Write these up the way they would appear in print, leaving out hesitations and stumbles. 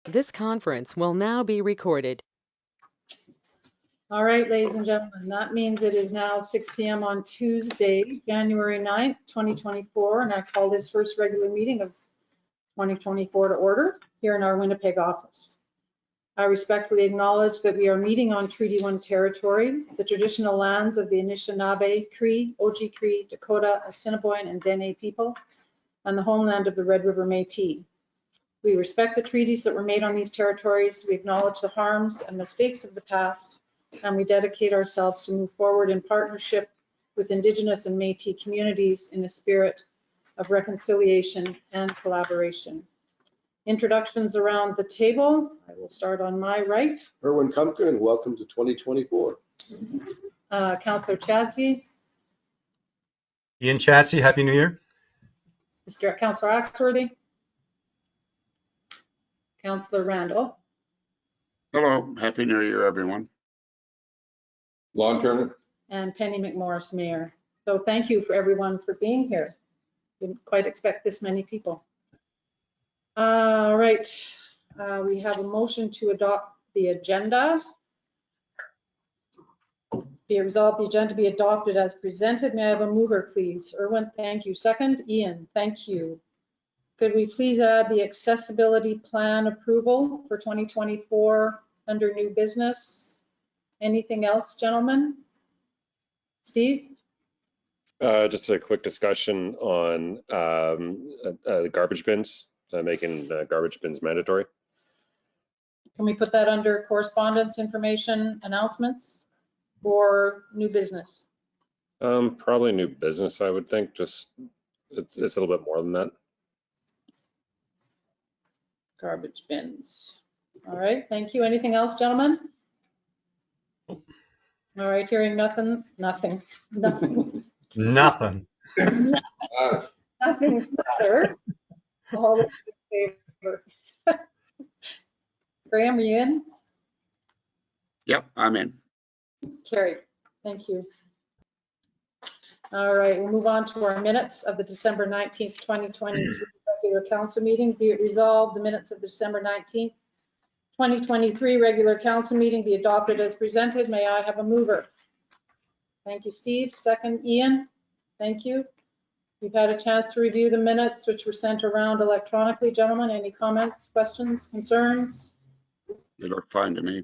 This conference will now be recorded. All right, ladies and gentlemen, that means it is now 6 p.m. on Tuesday, January 9th, 2024, and I call this first regular meeting of 2024 to order here in our Winnipeg office. I respectfully acknowledge that we are meeting on Treaty 1 territory, the traditional lands of the Anishinaabe, Cree, Oji-Cree, Dakota, Assiniboine, and Dene people, and the homeland of the Red River Métis. We respect the treaties that were made on these territories. We acknowledge the harms and mistakes of the past, and we dedicate ourselves to move forward in partnership with Indigenous and Métis communities in a spirit of reconciliation and collaboration. Introductions around the table. I will start on my right. Erwin Kumka, and welcome to 2024. Councillor Chadsey, Ian Chatsey, Happy New Year. Councillor Axworthy, Councillor Randall, Hello, Happy New Year, everyone. Lon Turner. and Penny McMorris, Mayor. So thank you for everyone for being here. Didn't quite expect this many people. All right, we have a motion to adopt the agenda. Be it resolved, the agenda be adopted as presented. May I have a mover, please? Erwin, thank you. Second, Ian, thank you. Could we please add the accessibility plan approval for 2024 under new business? Anything else, gentlemen? Steve? Just a quick discussion on the garbage bins, making garbage bins mandatory. Can we put that under correspondence, information, announcements, or new business? Probably new business, I would think. Just it's a little bit more than that. Garbage bins. All right, thank you. Anything else, gentlemen? All right, hearing nothing. Nothing. Nothing's better. All those in favor. Graham, are you in? Yep, I'm in. Carried. Thank you. All right, we'll move on to our minutes of the December 19th, 2023 regular council meeting. Be it resolved, the minutes of the December 19th, 2023 regular council meeting be adopted as presented. May I have a mover? Thank you, Steve. Second, Ian. Thank you. We've had a chance to review the minutes, which were sent around electronically. Gentlemen, any comments, questions, concerns? They look fine to me.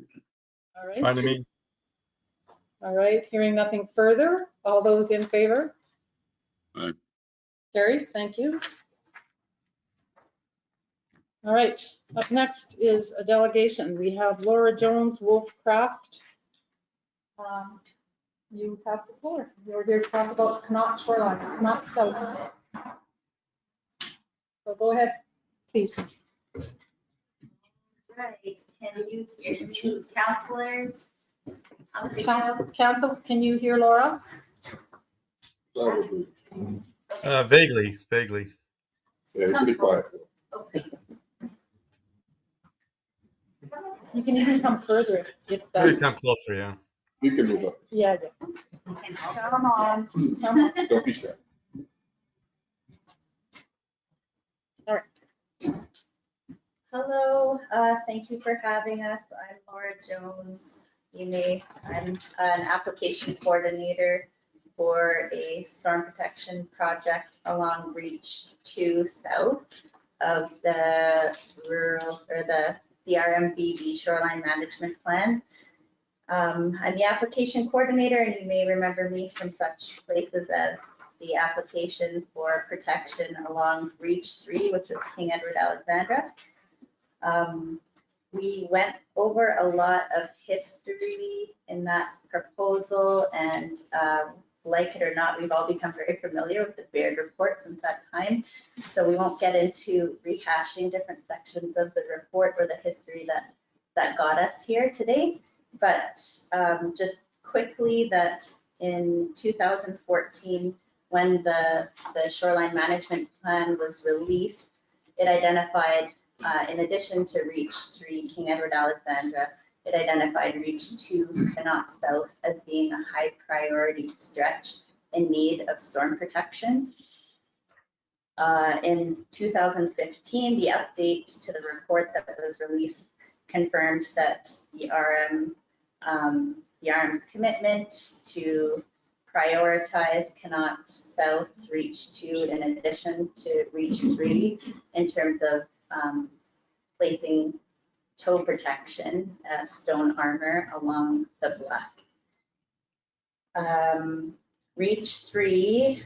All right. Fine to me. All right, hearing nothing further. All those in favor? Aye. Carried, thank you. All right, up next is a delegation. We have Laura Jones, Wolfcraft. You have the floor. You're here to talk about Connaught Shoreline, Connaught South. So go ahead, please. Right, can you hear me, counselors? Council, can you hear Laura? Probably. Vaguely. Yeah, you're pretty quiet. Okay. You can even come further if Maybe that. come closer, yeah. You can move up. Yeah. Come on, come on. Don't be shy. All right. Hello, thank you for having us. I'm Laura Jones. I'm an application coordinator for a storm protection project along Reach 2 south of the rural or the RMBB Shoreline Management Plan. I'm the application coordinator, and you may remember me from such places as the application for protection along Reach 3, which is King Edward Alexandra. We went over a lot of history in that proposal, and like it or not, we've all become very familiar with the Baird report since that time. So we won't get into rehashing different sections of the report or the history that got us here today. But just quickly, that in 2014, when the Shoreline Management Plan was released, it identified, in addition to Reach 3, King Edward Alexandra, it identified Reach 2, Connaught South as being a high priority stretch in need of storm protection. In 2015, the update to the report that was released confirmed that the RM's commitment to prioritize Connaught South Reach 2 in addition to Reach 3 in terms of placing toe protection, stone armor along the Black. Reach 3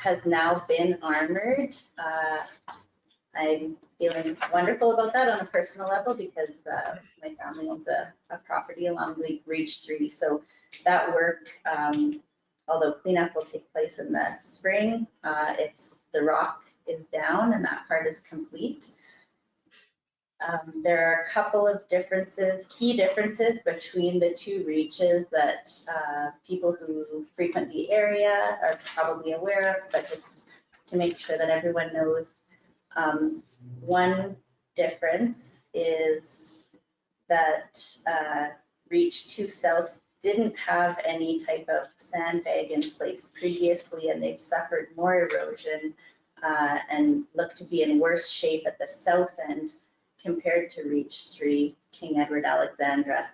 has now been armored. I'm feeling wonderful about that on a personal level because my family owns a property along Reach 3. So that work, although cleanup will take place in the spring, the rock is down and that part is complete. There are a couple of key differences between the two reaches that people who frequent the area are probably aware of, but just to make sure that everyone knows, one difference is that Reach 2 South didn't have any type of sandbag in place previously, and they've suffered more erosion and look to be in worse shape at the south end compared to Reach 3, King Edward Alexandra.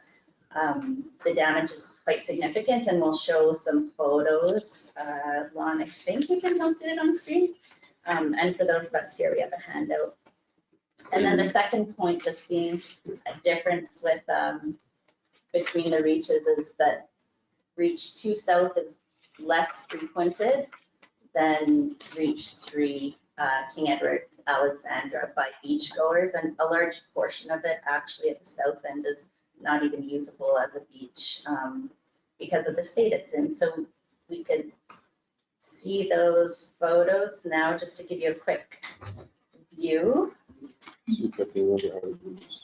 The damage is quite significant, and we'll show some photos. Lon, I think you can dump it on screen. And for those of us here, we have a handout. And then the second point, just being a difference with between the reaches, is that Reach 2 South is less frequented than Reach 3, King Edward Alexandra, by beachgoers, and a large portion of it actually at the south end is not even usable as a beach because of the state it's in. So we could see those photos now just to give you a quick view. See if I can remember how to do this.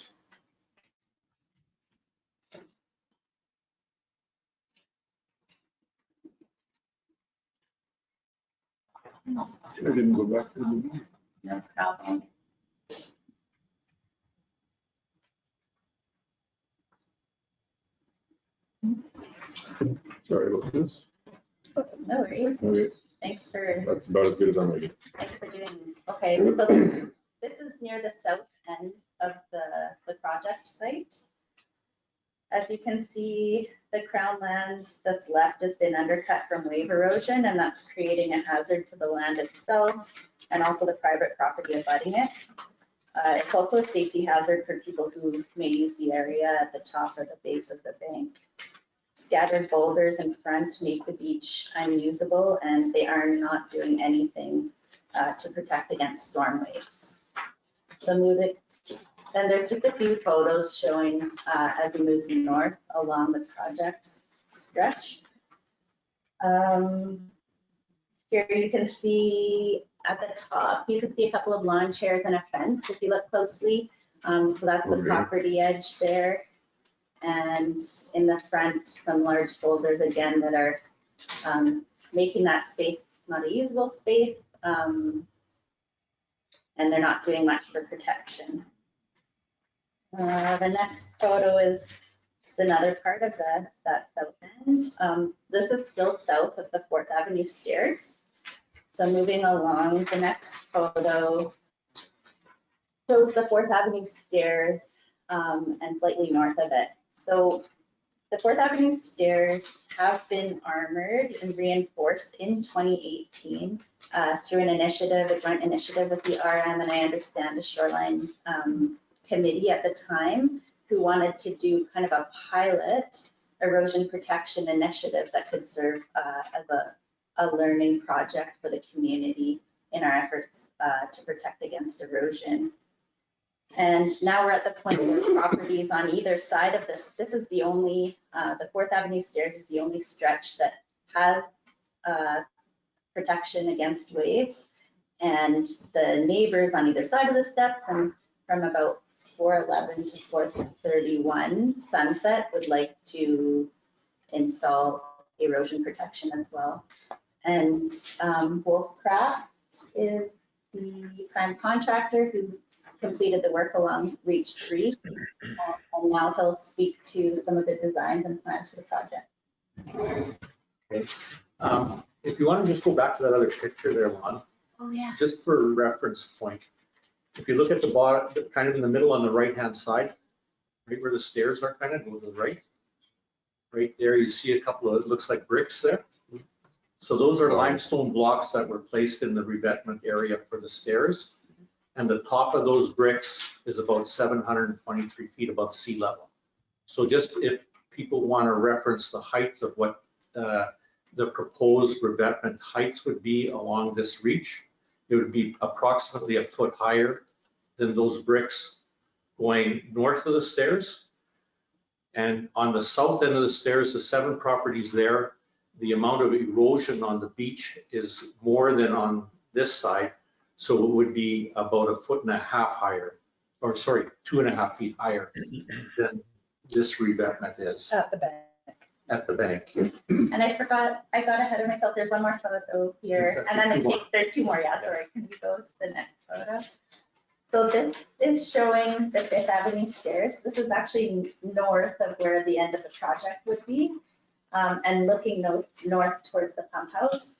I didn't go back to the beginning. No problem. Sorry about this. No worries. Okay, Thanks for that's about as good as I'm making. doing. Okay, so this is near the south end of the project site. As you can see, the crown land that's left has been undercut from wave erosion, and that's creating a hazard to the land itself and also the private property abutting it. It's also a safety hazard for people who may use the area at the top or the base of the bank. Scattered boulders in front make the beach unusable, and they are not doing anything to protect against storm waves. So move it. Then there's just a few photos showing as you move north along the project stretch. Here you can see at the top, you can see a couple of lawn chairs and a fence if you look closely. So that's the property edge there. And in the front, some large boulders again that are making that space not a usable space. And they're not doing much for protection. The next photo is just another part of that south end. This is still south of the 4th Avenue stairs. So moving along, the next photo shows the 4th Avenue stairs and slightly north of it. So the 4th Avenue stairs have been armored and reinforced in 2018 through an initiative, a joint initiative with the RM, and I understand a shoreline committee at the time who wanted to do kind of a pilot erosion protection initiative that could serve as a learning project for the community in our efforts to protect against erosion. And now we're at the point where properties on either side of this is the only, the 4th Avenue stairs is the only stretch that has protection against waves. And the neighbors on either side of the steps and from about 411 to 431 Sunset would like to install erosion protection as well. And Wolfcraft is the prime contractor who completed the work along Reach 3. And now he'll speak to some of the designs and plans for the project. Okay. If you want to just go back to that other picture there, Lon. Oh, yeah. Just for a reference point, if you look at the bottom, kind of in the middle on the right-hand side, right where the stairs are kind of, go to the right. Right there, you see a couple of, it looks like bricks there. So those are limestone blocks that were placed in the revetment area for the stairs. And the top of those bricks is about 723 feet above sea level. So just if people want to reference the height of what the proposed revetment heights would be along this reach, it would be approximately a foot higher than those bricks going north of the stairs. And on the south end of the stairs, the 7 properties there, the amount of erosion on the beach is more than on this side. So it would be about a foot and a half higher, or sorry, 2.5 feet higher than this revetment is At the bank. at the bank. And I forgot, I got ahead of myself. There's one more photo here. And then there's 2 more. Yeah, sorry. Can we go to the next photo? So this is showing the Fifth Avenue stairs. This is actually north of where the end of the project would be, and looking north towards the pump house.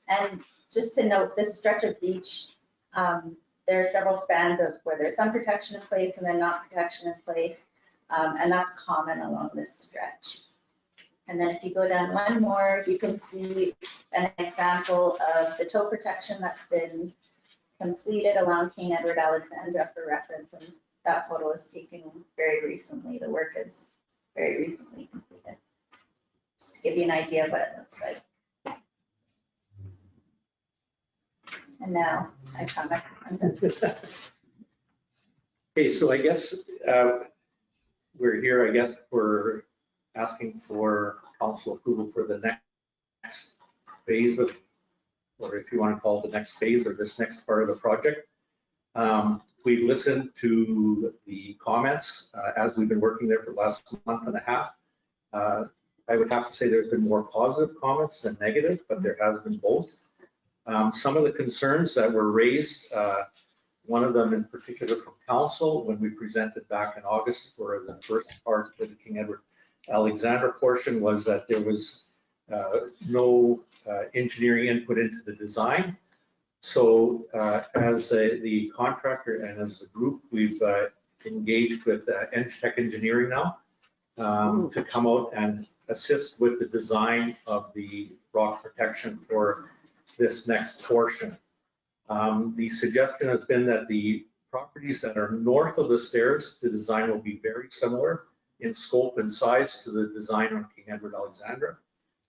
And just to note, this stretch of beach, there are several spans of where there's some protection in place and then not protection in place. And that's common along this stretch. And then if you go down one more, you can see an example of the toe protection that's been completed along King Edward Alexandra for reference. And that photo was taken very recently. The work is very recently completed. Just to give you an idea of what it looks like. And now I promise I'm done. Okay, so I guess we're here, I guess we're asking for council approval for the next phase of, or if you want to call it the next phase or this next part of the project. We've listened to the comments as we've been working there for the last month and a half. I would have to say there's been more positive comments than negative, but there has been both. Some of the concerns that were raised, one of them in particular from council when we presented back in August for the first part of the King Edward Alexandra portion, was that there was no engineering input into the design. So as the contractor and as the group, we've engaged with EngTech Engineering now to come out and assist with the design of the rock protection for this next portion. The suggestion has been that the properties that are north of the stairs, the design will be very similar in scope and size to the design on King Edward Alexandra.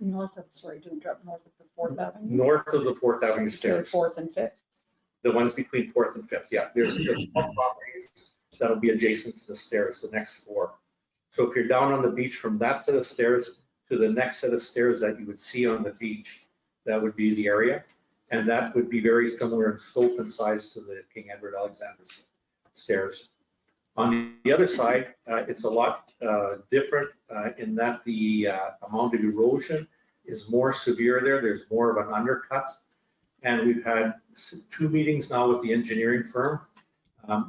North of, sorry, do drop north of the 4th Avenue? North of the 4th Avenue stairs. 4th and 5th. The ones between 4th and 5th, yeah. There's 4 properties that'll be adjacent to the stairs, the next 4. So if you're down on the beach from that set of stairs to the next set of stairs that you would see on the beach, that would be the area. And that would be very similar in scope and size to the King Edward Alexandra stairs. On the other side, it's a lot different in that the amount of erosion is more severe there. There's more of an undercut. And we've had 2 meetings now with the engineering firm.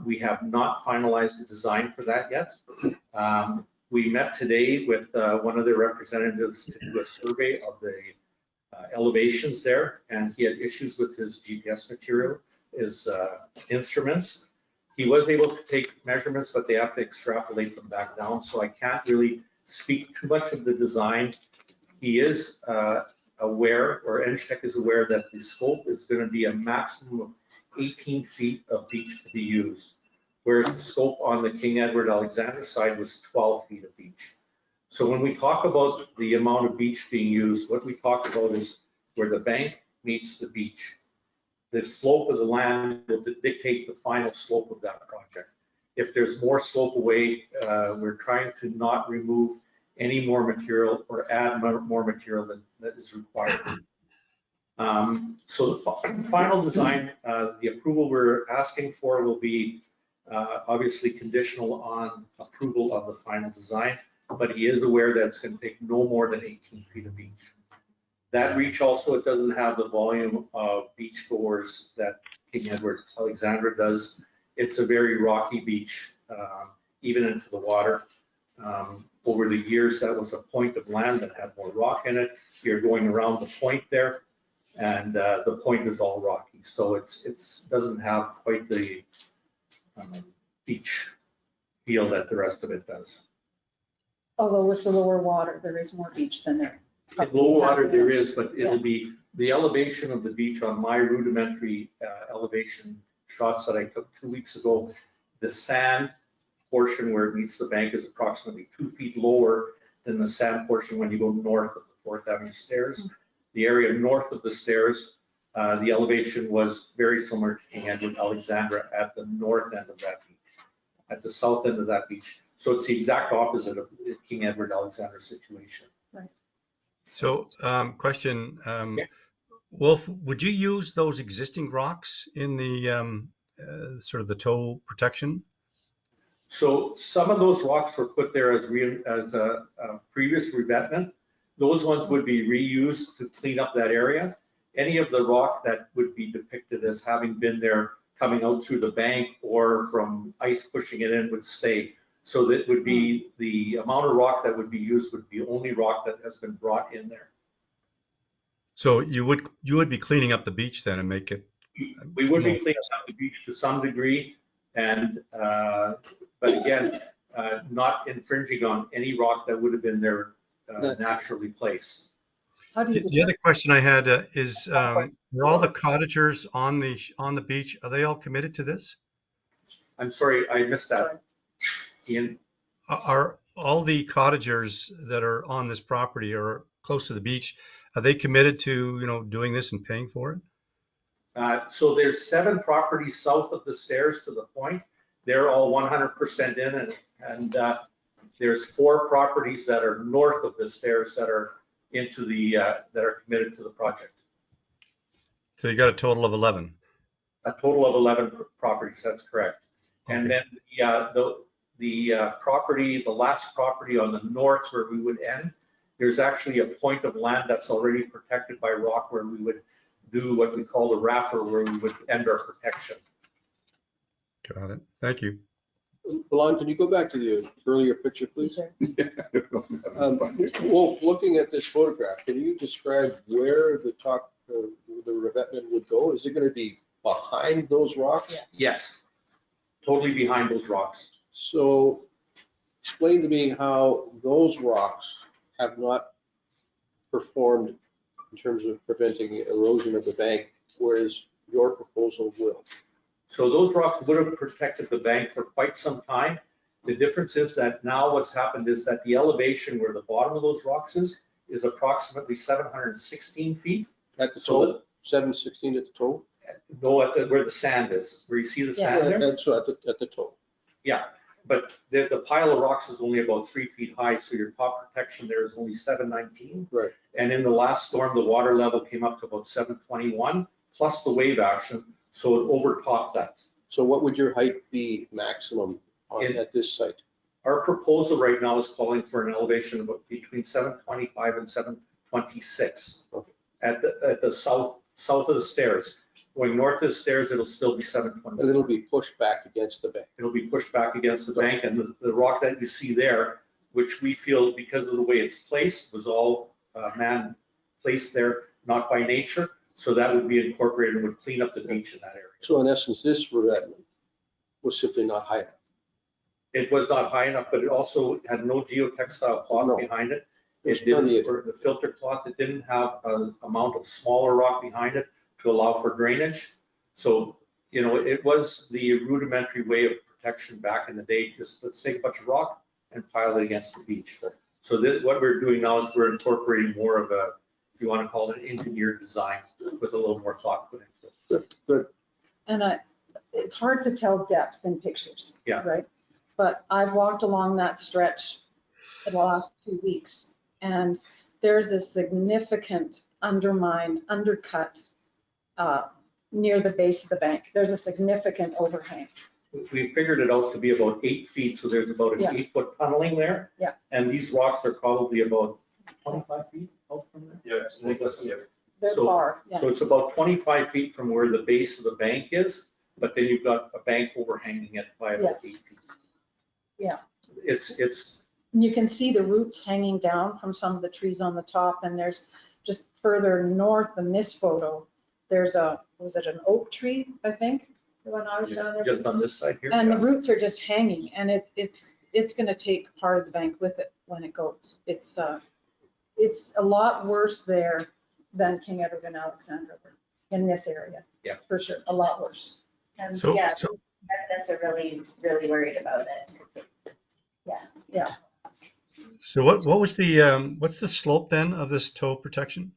We have not finalized the design for that yet. We met today with one of the representatives to do a survey of the elevations there, and he had issues with his GPS material, his instruments. He was able to take measurements, but they have to extrapolate them back down, so I can't really speak too much of the design. He is aware, or EngTech is aware, that the scope is going to be a maximum of 18 feet of beach to be used, whereas the scope on the King Edward Alexandra side was 12 feet of beach. So when we talk about the amount of beach being used, what we talk about is where the bank meets the beach. The slope of the land will dictate the final slope of that project. If there's more slope away, we're trying to not remove any more material or add more material than that is required. So the final design, the approval we're asking for will be obviously conditional on approval of the final design, but he is aware that it's going to take no more than 18 feet of beach. That reach also, it doesn't have the volume of beach goers that King Edward Alexandra does. It's a very rocky beach, even into the water. Over the years, that was a point of land that had more rock in it. You're going around the point there. And the point is all rocky, so it's doesn't have quite the beach feel that the rest of it does. Although with the lower water, there is more beach than there. In low water there is, but it'll be the elevation of the beach on my rudimentary elevation shots that I took 2 weeks ago. The sand portion where it meets the bank is approximately 2 feet lower than the sand portion when you go north of the 4th Avenue stairs. The area north of the stairs, the elevation was very similar to King Edward Alexandra at the north end of that beach, at the south end of that beach. So it's the exact opposite of the King Edward Alexandra situation. So, question, Yeah. Wolf, would you use those existing rocks in the sort of the toe protection? So some of those rocks were put there as a previous revetment. Those ones would be reused to clean up that area. Any of the rock that would be depicted as having been there coming out through the bank or from ice pushing it in would stay. So that would be the amount of rock that would be used would be only rock that has been brought in there. So you would be cleaning up the beach then and make it. We would be cleaning up the beach to some degree, and but again, not infringing on any rock that would have been there naturally placed. How do you The other question I had is, are all the cottagers on the beach, are they all committed to this? I'm sorry, I missed that. Ian? Are all the cottagers that are on this property or close to the beach, are they committed to, doing this and paying for it? So there's 7 properties south of the stairs to the point. They're all 100% in, and there's 4 properties that are north of the stairs that are that are committed to the project. So you got a total of 11. A total of 11 properties, that's correct. And Okay. then the property, the last property on the north where we would end, there's actually a point of land that's already protected by rock where we would do what we call the wrapper, where we would end our protection. Got it. Thank you. Belon, can you go back to the earlier picture, please? Well, looking at this photograph, can you describe where the revetment would go? Is it going to be behind those rocks? Yeah. Yes, totally behind those rocks. So explain to me how those rocks have not performed in terms of preventing erosion of the bank, whereas your proposal will. So those rocks would have protected the bank for quite some time. The difference is that now what's happened is that the elevation where the bottom of those rocks is approximately 716 feet. At the So toe, 716 at the toe? No, where the sand is, where you see the sand there? That's at the toe. Yeah, but the pile of rocks is only about 3 feet high, so your top protection there is only 719. Right. And in the last storm, the water level came up to about 721, plus the wave action, so it overtopped that. So what would your height be maximum at this site? Our proposal right now is calling for an elevation of between 725 and 726 Okay. at the south of the stairs. Going north of the stairs, it'll still be 720. And it'll be pushed back against the bank. It'll be pushed back against the bank, and the rock that you see there, which we feel because of the way it's placed, was all man placed there, not by nature. So that would be incorporated and would clean up the beach in that area. So in essence, this revetment was simply not high enough. It was not high enough, but it also had no geotextile cloth No. behind it. It was It didn't, permeable. or the filter cloth, it didn't have an amount of smaller rock behind it to allow for drainage. So, it was the rudimentary way of protection back in the day. Just let's take a bunch of rock and pile it against the beach. So what we're doing now is we're incorporating more of a, if you want to call it an engineered design with a little more thought put into it. Good. And it's hard to tell depth in pictures. Yeah. Right? But I've walked along that stretch in the last 2 weeks, and there's a significant undercut near the base of the bank. There's a significant overhang. We figured it out to be about 8 feet, so there's about an Yeah. 8-foot tunneling there. Yeah. And these rocks are probably about 25 feet out from there. Yes. They're So- far, yeah. So it's about 25 feet from where the base of the bank is, but then you've got a bank overhanging it by about 8 feet. Yeah. It's And you can see the roots hanging down from some of the trees on the top, and there's just further north than this photo, there's was it an oak tree, I think, when I was down there? Just on this side here. And the yeah. roots are just hanging, and it's gonna take part of the bank with it when it goes. It's a lot worse there than King Edward and Alexandra in this area. Yeah. For sure, a lot worse. And So, yeah, so residents are really, really worried about it. So what was the, what's the slope then of this toe protection?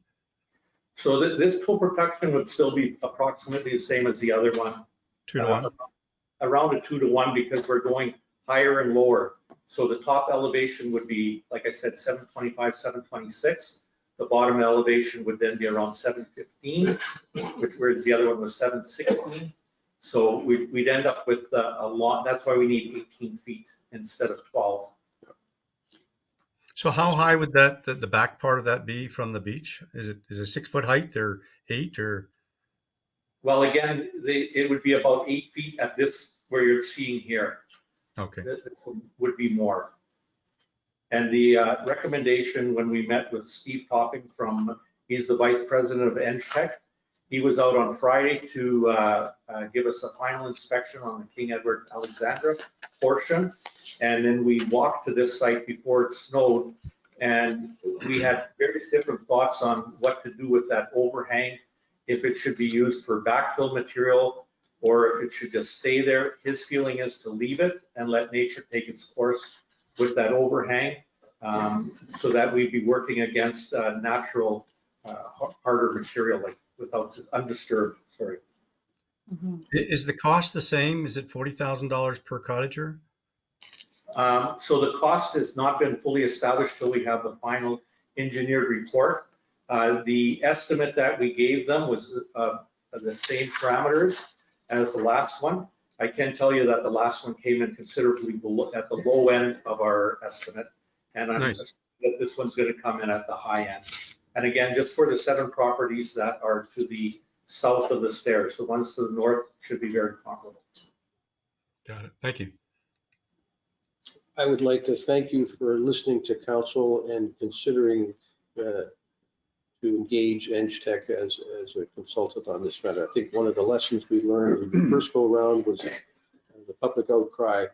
So this tool protection would still be approximately the same as the other one. 2 to 1? Around a 2 to 1 because we're going higher and lower. So the top elevation would be, like I said, 725, 726. The bottom elevation would then be around 715, whereas the other one was 716. So we'd end up with a lot. That's why we need 18 feet instead of 12. So how high would that, the back part of that be from the beach? Is it 6 foot height or 8 or? Well, again, it would be about 8 feet at this, where you're seeing here. Okay. This one would be more. And the recommendation when we met with Steve Topping he's the vice president of ENGTech. He was out on Friday to give us a final inspection on the King Edward Alexandra portion. And then we walked to this site before it snowed. And we had various different thoughts on what to do with that overhang, if it should be used for backfill material or if it should just stay there. His feeling is to leave it and let nature take its course with that overhang, so that we'd be working against natural harder material, like without undisturbed, sorry. Is the cost the same? Is it $40,000 per cottager? So the cost has not been fully established till we have the final engineered report. The estimate that we gave them was the same parameters as the last one. I can tell you that the last one came in considerably below, at the low end of our estimate. And I'm Nice. that this one's going to come in at the high end. And again, just for the 7 properties that are to the south of the stairs, the ones to the north should be very comparable. Got it. Thank you. I would like to thank you for listening to council and considering to engage ENGTech as a consultant on this matter. I think one of the lessons we learned in the first go around was the public outcry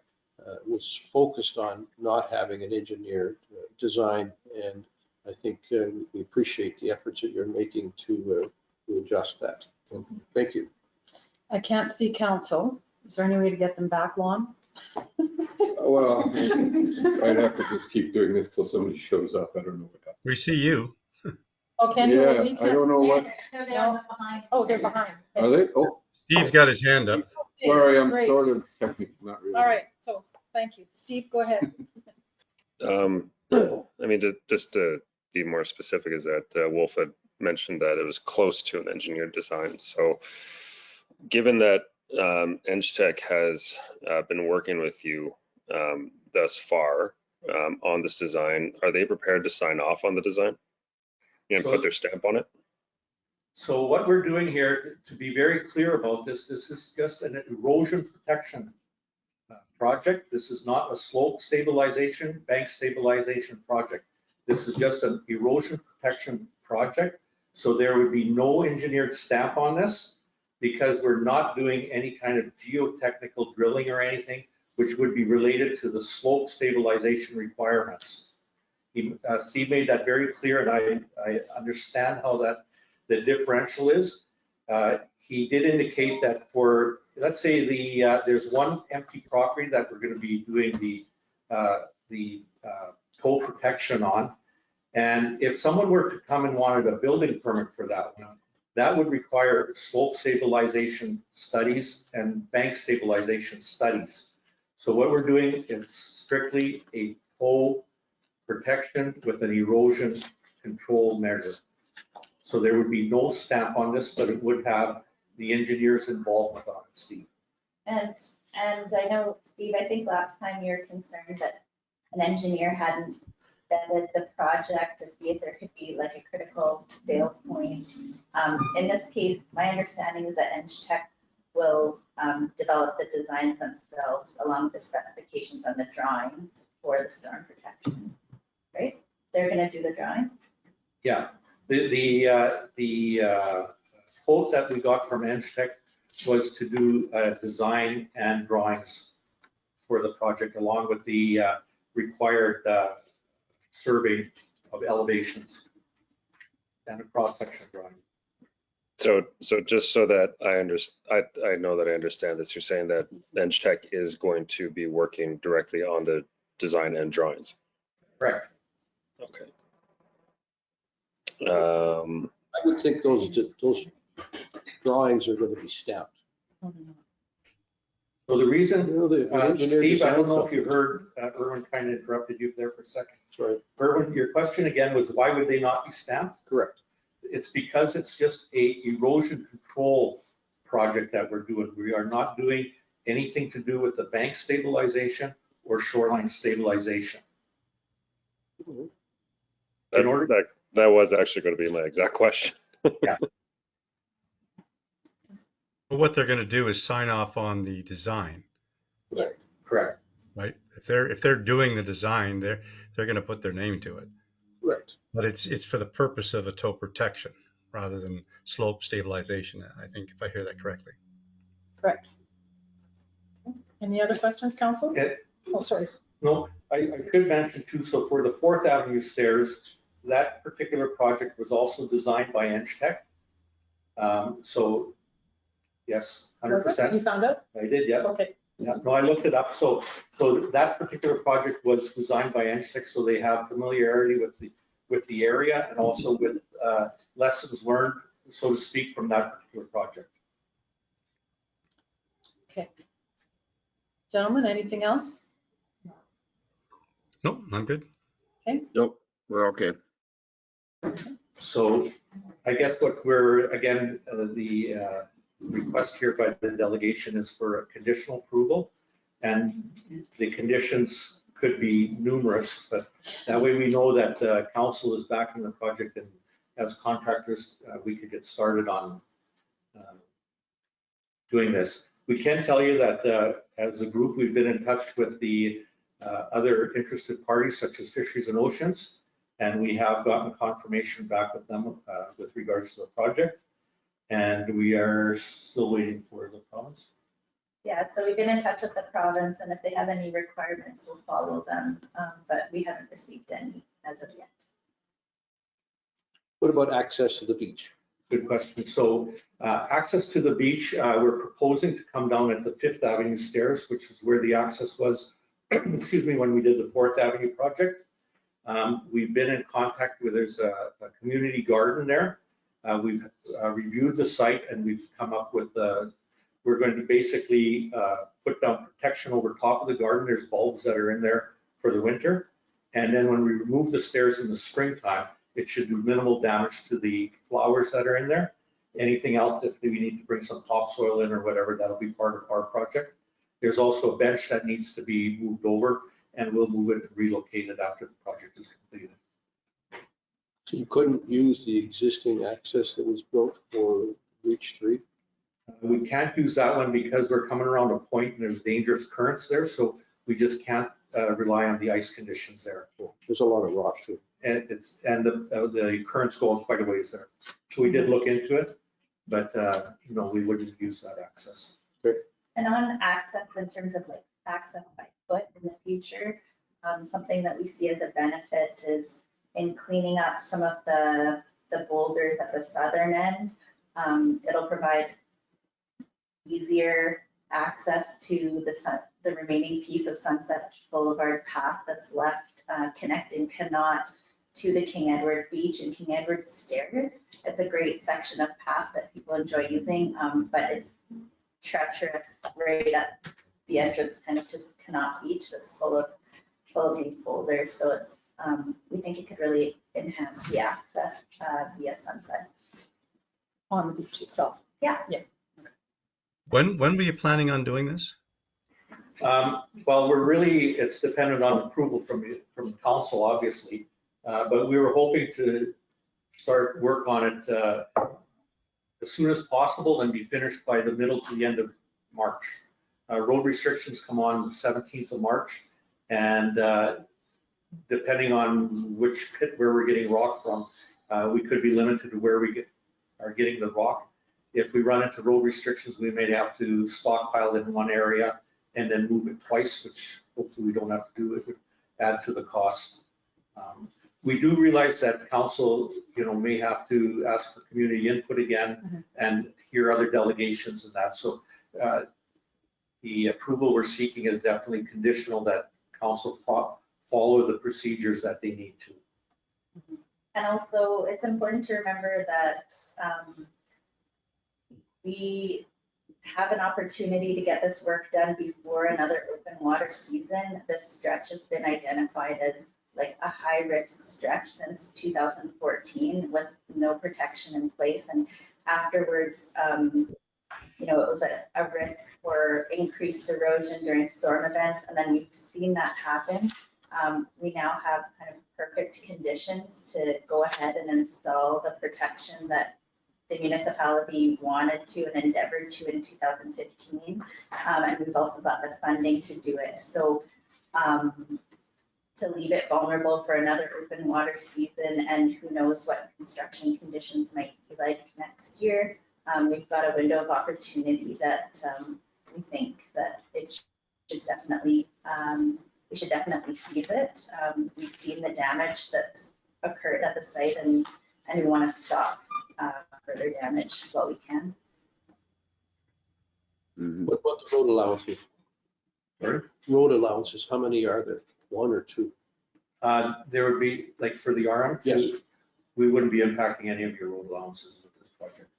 was focused on not having an engineered design. And I think we appreciate the efforts that you're making to adjust that. So, thank you. I can't see council. Is there any way to get them back, Lon? Well, I'd have to just keep doing this till somebody shows up. I don't know what happened. We see you. Oh, can you? Yeah, We I can't- don't know what, Oh, they're behind. are they? Oh, Steve's got his hand up. sorry, I'm Great. sort of technical, not really. All right, so thank you. Steve, go ahead. I mean, just to be more specific, is that Wolf had mentioned that it was close to an engineered design. So given that ENGTech has been working with you thus far on this design, are they prepared to sign off on the design and put their stamp on it? So what we're doing here, to be very clear about this is just an erosion protection project. This is not a slope stabilization, bank stabilization project. This is just an erosion protection project. So there would be no engineered stamp on this because we're not doing any kind of geotechnical drilling or anything, which would be related to the slope stabilization requirements. Steve made that very clear, and I understand how the differential is. He did indicate that for, let's say there's one empty property that we're going to be doing the toe protection on. And if someone were to come and wanted a building permit for that one, that would require slope stabilization studies and bank stabilization studies. So what we're doing is strictly a toe protection with an erosion control measure. So there would be no stamp on this, but it would have the engineer's involvement on it, Steve. And I know, Steve, I think last time you were concerned that an engineer hadn't vetted the project to see if there could be like a critical fail point. In this case, my understanding is that ENGTech will develop the designs themselves along with the specifications on the drawings for the storm protection, right? They're gonna do the drawing? Yeah, The quote that we got from ENGTech was to do design and drawings for the project, along with the required survey of elevations and a cross-section drawing. So just so that I know that I understand this, you're saying that ENGTech is going to be working directly on the design and drawings. Correct. Okay. I would think those drawings are going to be stamped. So the reason, You know, the engineer Steve, I don't design know if stuff. you heard, Erwin kind of interrupted you there for a second. Sorry, Erwin, your question again was why would they not be stamped? correct. It's because it's just a erosion control project that we're doing. We are not doing anything to do with the bank stabilization or shoreline stabilization. In order, That was actually going to be my exact question. But what they're going to do is sign off on the design, correct. right? If they're doing the design, they're going to put their name to it. Correct. But it's for the purpose of a toe protection rather than slope stabilization, I think, if I hear that correctly. Correct. Any other questions, council? Oh, sorry. No, I could mention too, so for the 4th Avenue stairs, that particular project was also designed by ENGTech. So yes, Was it? 100%. You found out? I did, yeah. Okay. Yeah, no, I looked it up. So that particular project was designed by ENGTech, so they have familiarity with the area and also with lessons learned, so to speak, from that particular project. Okay. Gentlemen, anything else? No, I'm good. Nope, we're okay. So I guess what we're, again, the request here by the delegation is for a conditional approval. And the conditions could be numerous, but that way we know that council is backing the project, and as contractors, we could get started on doing this. We can tell you that as a group, we've been in touch with the other interested parties such as Fisheries and Oceans, and we have gotten confirmation back with them with regards to the project. And we are still waiting for the province. Yeah, so we've been in touch with the province, and if they have any requirements, we'll follow them, but we haven't received any as of yet. What about access to the beach? Good question. So access to the beach, we're proposing to come down at the 5th Avenue stairs, which is where the access was, excuse me, when we did the 4th Avenue project. We've been in contact with, there's a community garden there. We've reviewed the site, and we've come up with, we're going to basically put down protection over top of the garden. There's bulbs that are in there for the winter. And then when we remove the stairs in the springtime, it should do minimal damage to the flowers that are in there. Anything else, if we need to bring some topsoil in or whatever, that'll be part of our project. There's also a bench that needs to be moved over, and we'll move it and relocate it after the project is completed. So you couldn't use the existing access that was built for Reach 3? We can't use that one because we're coming around a point and there's dangerous currents there, so we just can't rely on the ice conditions there. There's a lot of rock too. And the currents go quite a ways there. So we did look into it, but no, we wouldn't use that access. And on access, in terms of like access by foot in the future, something that we see as a benefit is in cleaning up some of the boulders at the southern end. It'll provide easier access to the remaining piece of Sunset Boulevard path that's left, connecting Connaught to the King Edward Beach and King Edward Stairs. It's a great section of path that people enjoy using, but it's treacherous right at the entrance kind of to Connaught Beach that's full of these boulders. So it's, we think it could really enhance the access via Sunset. On the beach itself. Yeah. When were you planning on doing this? Well, it's dependent on approval from council, obviously, but we were hoping to start work on it as soon as possible and be finished by the middle to the end of March. Road restrictions come on the 17th of March, and depending on which pit where we're getting rock from, We could be limited to where we are getting the rock. If we run into road restrictions, we may have to stockpile in one area and then move it twice, which hopefully we don't have to do. It would add to the cost. We do realize that council, may have to ask for community input again and hear other delegations and that. So the approval we're seeking is definitely conditional that council follow the procedures that they need to. And also, it's important to remember that we have an opportunity to get this work done before another open water season. This stretch has been identified as like a high-risk stretch since 2014 with no protection in place. And afterwards, it was a risk for increased erosion during storm events. And then we've seen that happen. We now have kind of perfect conditions to go ahead and install the protection that the municipality wanted to and endeavored to in 2015. And we've also got the funding to do it. So to leave it vulnerable for another open water season, and who knows what construction conditions might be like next year, we've got a window of opportunity that we think that it should definitely, we should definitely seize it. We've seen the damage that's occurred at the site, and we want to stop further damage while we can. What about the road allowances? Sorry? Road allowances, how many are there? One or two? There would be, like for the RM, Yes. we wouldn't be impacting any of your road allowances with this project.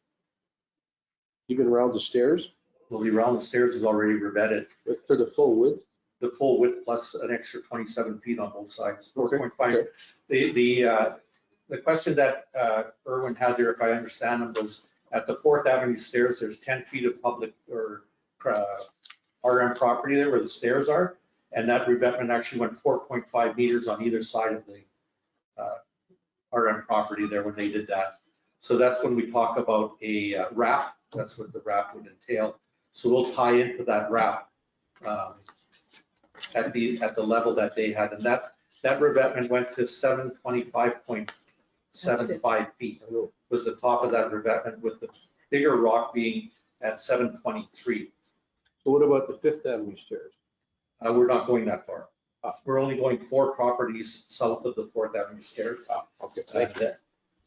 Even around the stairs? Well, the around the stairs is already revetted, But for the full width? the full width plus an extra 27 feet on both sides, Okay. 4.5. The question that Erwin had there, if I understand him, was at the 4th Avenue stairs, there's 10 feet of public or RM property there where the stairs are. And that revetment actually went 4.5 meters on either side of the RM property there when they did that. So that's when we talk about a wrap. That's what the wrap would entail. So we'll tie into that wrap at the level that they had. And that revetment went to 725.75 feet was the top of that revetment, with the bigger rock being at 723. So what about the 5th Avenue stairs? We're not going that far. We're only going 4 properties south of the 4th Avenue stairs. Okay, thank you.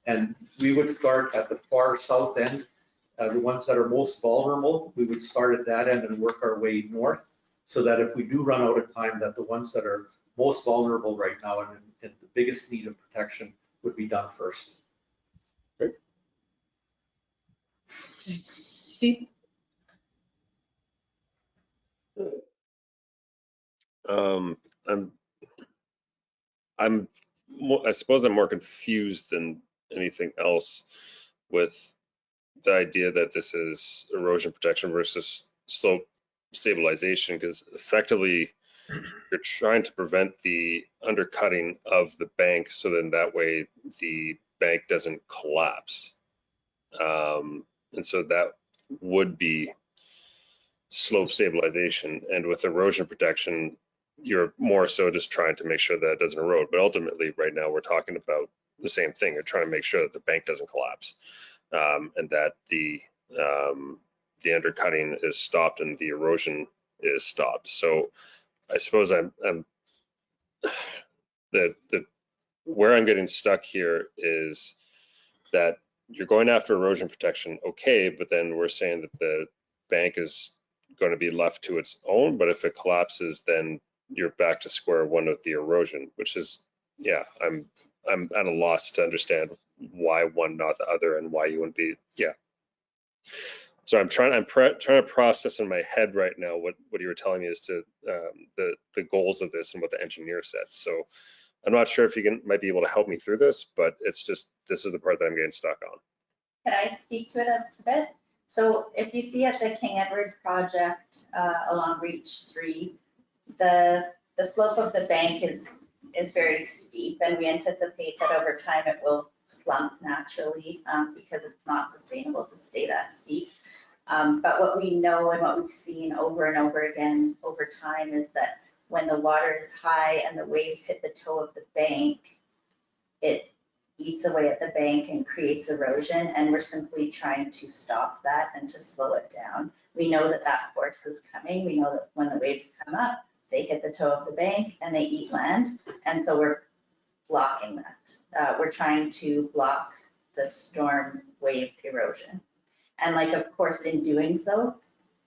And we would start at the far south end, the ones that are most vulnerable. We would start at that end and work our way north, so that if we do run out of time, that the ones that are most vulnerable right now and in the biggest need of protection would be done first. Steve? I suppose I'm more confused than anything else with the idea that this is erosion protection versus slope stabilization, because effectively you're trying to prevent the undercutting of the bank, so then that way the bank doesn't collapse. And so that would be slope stabilization. And with erosion protection, you're more so just trying to make sure that it doesn't erode. But ultimately, right now, we're talking about the same thing. You're trying to make sure that the bank doesn't collapse, and that the undercutting is stopped and the erosion is stopped. So I suppose where I'm getting stuck here is that you're going after erosion protection, okay, but then we're saying that the bank is going to be left to its own, but if it collapses, then you're back to square one with the erosion, which is, yeah, I'm at a loss to understand why one, not the other, and why you wouldn't be, yeah. So I'm trying to process in my head right now what you were telling me as to the goals of this and what the engineer said. So I'm not sure if you might be able to help me through this, but it's just, this is the part that I'm getting stuck on. Could I speak to it a bit? So if you see at the King Edward project along Reach 3, the slope of the bank is very steep, and we anticipate that over time it will slump naturally because it's not sustainable to stay that steep. But what we know and what we've seen over and over again over time is that when the water is high and the waves hit the toe of the bank, it eats away at the bank and creates erosion, and we're simply trying to stop that and to slow it down. We know that that force is coming. We know that when the waves come up, they hit the toe of the bank and they eat land, and so we're blocking that. We're trying to block the storm wave erosion. And like, of course, in doing so,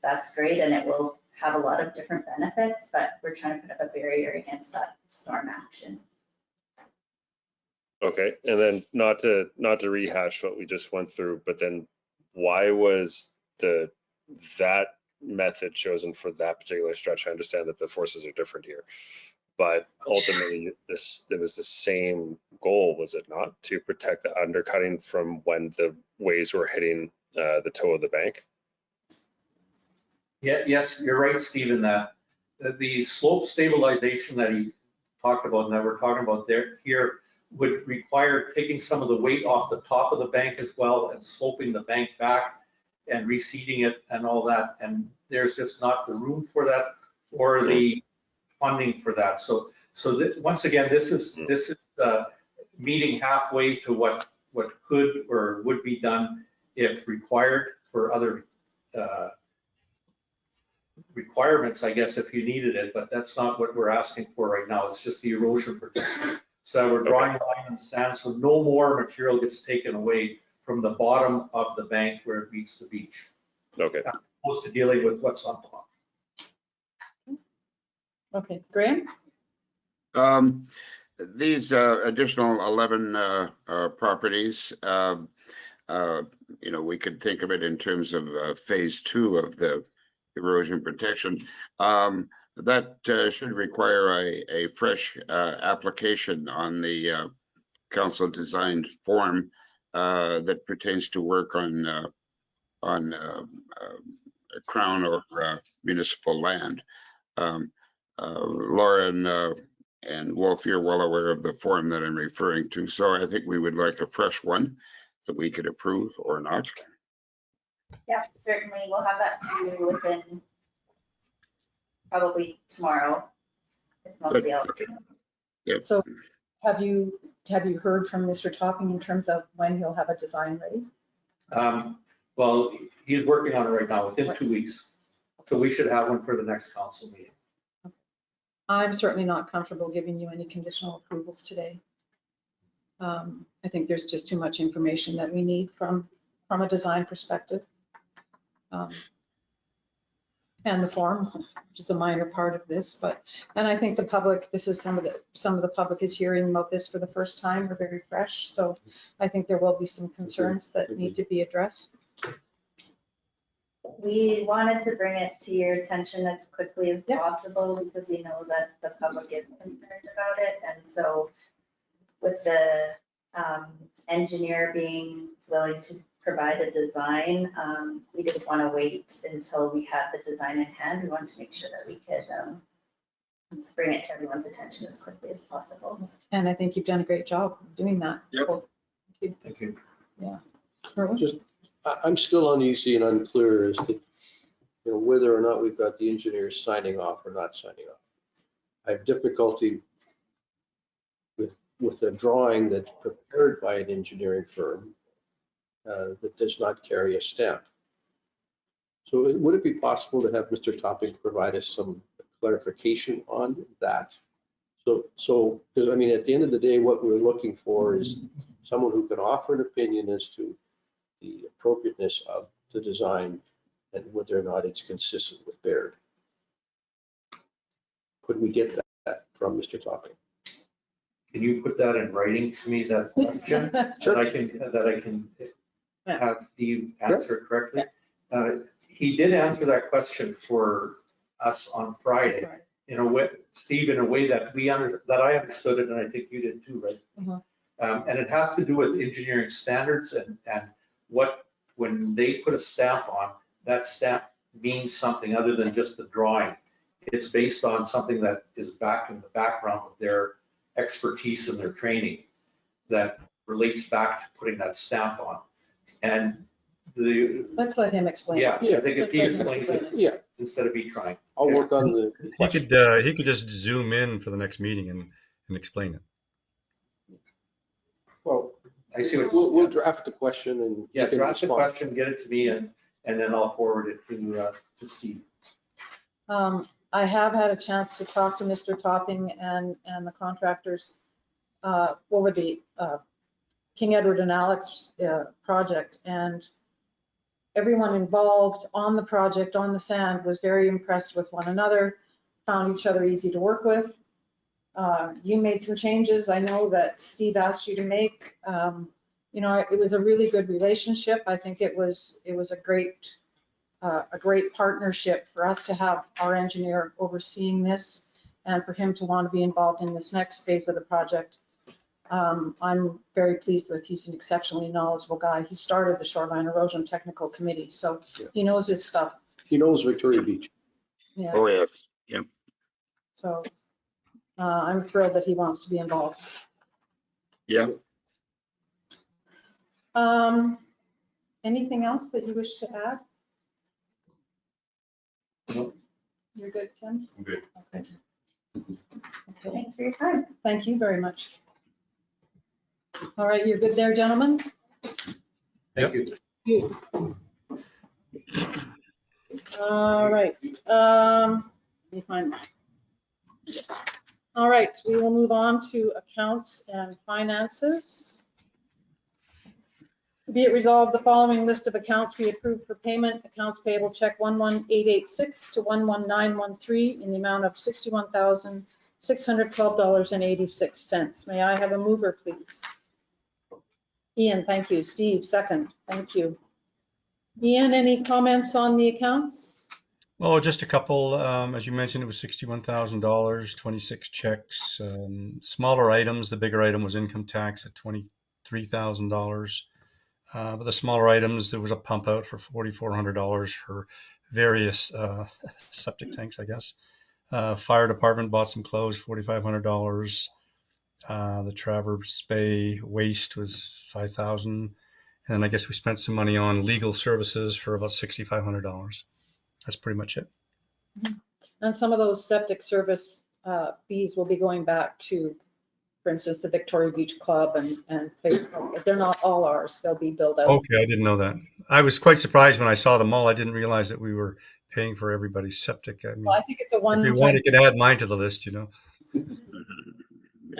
that's great, and it will have a lot of different benefits, but we're trying to put up a barrier against that storm action. Okay, and then not to rehash what we just went through, but then why was that method chosen for that particular stretch? I understand that the forces are different here, but ultimately it was the same goal, was it not? To protect the undercutting from when the waves were hitting the toe of the bank? Yeah, yes, you're right, Stephen, that the slope stabilization that he talked about and that we're talking about here would require taking some of the weight off the top of the bank as well and sloping the bank back and reseeding it and all that. And there's just not the room for that or the funding for that. So once again, this is meeting halfway to what could or would be done if required for other requirements, I guess, if you needed it, but that's not what we're asking for right now. It's just the erosion protection. So we're drawing a line in the sand so no more material gets taken away from the bottom of the bank where it meets the beach. Okay. As opposed to dealing with what's on top. Okay, Graham? These additional 11 properties, we could think of it in terms of phase 2 of the erosion protection. That should require a fresh application on the council designed form that pertains to work on crown or municipal land. Laura and Wolf, you're well aware of the form that I'm referring to, so I think we would like a fresh one that we could approve or not. Yeah, certainly. We'll have that to you within probably tomorrow. It's mostly out. Okay. Yep. So have you heard from Mr. Topping in terms of when he'll have a design ready? Well, he's working on it right now within 2 weeks. So we should have one for the next council meeting. I'm certainly not comfortable giving you any conditional approvals today. I think there's just too much information that we need from a design perspective. And the form, which is a minor part of this, and I think the public, this is some of the public is hearing about this for the first time, or very fresh. So I think there will be some concerns that need to be addressed. We wanted to bring it to your attention as quickly as possible because we know that the public is concerned about it. And so with the engineer being willing to provide a design, we didn't want to wait until we had the design in hand. We wanted to make sure that we could bring it to everyone's attention as quickly as possible. And I think you've done a great job doing that. Yep. Thank you. Yeah. I'm still uneasy and unclear as to whether or not we've got the engineers signing off or not signing off. I have difficulty with a drawing that's prepared by an engineering firm that does not carry a stamp. So would it be possible to have Mr. Topping provide us some clarification on that? So because I mean, at the end of the day, what we're looking for is someone who can offer an opinion as to the appropriateness of the design and whether or not it's consistent with Baird. Could we get that from Mr. Topping? Can you put that in writing to me, that question, that I can have Steve answer correctly? He did answer that question for us on Friday in a way, Steve, in a way that I understood it, and I think you did too, right? Mm-hmm. And it has to do with engineering standards and when they put a stamp on, that stamp means something other than just the drawing. It's based on something that is back in the background of their expertise and their training that relates back to putting that stamp on. And let's let him explain. Yeah, I think if he explains it, Yeah, instead of me trying. I'll work on the He question. could just zoom in for the next meeting and explain it. Well, I see what. We'll draft the question and. Yeah, you can draft the respond. question, get it to me, and then I'll forward it to Steve. I have had a chance to talk to Mr. Topping and the contractors over the King Edward and Alex project, and everyone involved on the project, on the sand, was very impressed with one another, found each other easy to work with. You made some changes, I know that Steve asked you to make. You know, it was a really good relationship. I think it was a great partnership for us to have our engineer overseeing this and for him to want to be involved in this next phase of the project. I'm very pleased with, he's an exceptionally knowledgeable guy. He started the Shoreline Erosion Technical Committee, so he knows his stuff. He knows Victoria Beach. Yeah, Oh, yes, yep. so I'm thrilled that he wants to be involved. Yeah. Anything else that you wish to add? No. You're good, Tim? I'm good. Okay. Okay, Thanks for your time. thank you very much. All right, you're good there, gentlemen? Thank you. All right, let me find mine. All right, we will move on to accounts and finances. Be it resolved, the following list of accounts be approved for payment. Accounts payable check 11886 to 11913 in the amount of $61,612.86. May I have a mover, please? Ian, thank you. Steve, second. Thank you. Ian, any comments on the accounts? Oh, just a couple. As you mentioned, it was $61,000, 26 checks. Smaller items. The bigger item was income tax at $23,000. But the smaller items, there was a pump out for $4,400 for various septic tanks, I guess. Fire department bought some clothes, $4,500. The Traverse Bay waste was $5,000. And I guess we spent some money on legal services for about $6,500. That's pretty much it. And some of those septic service fees will be going back to, for instance, the Victoria Beach Club and they're not all ours. They'll be billed out. Okay, I didn't know that. I was quite surprised when I saw them all. I didn't realize that we were paying for everybody's septic. I mean, Well, I think it's a if you want, one-time, you can add mine to the list, you know. So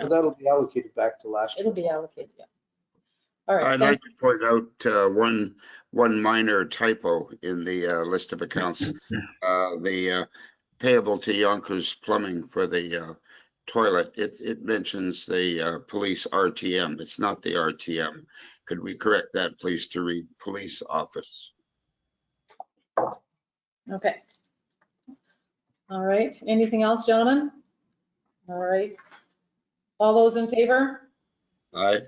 that'll be allocated back to last year. it'll be allocated, yeah. All right, I'd thank like to point out one minor typo in the list of accounts. The payable to Yonkers Plumbing for the toilet, it mentions the police RTM. It's not the RTM. Could we correct that, please, to read police office? Okay. All right, anything else, gentlemen? All right. All those in favor? Aye.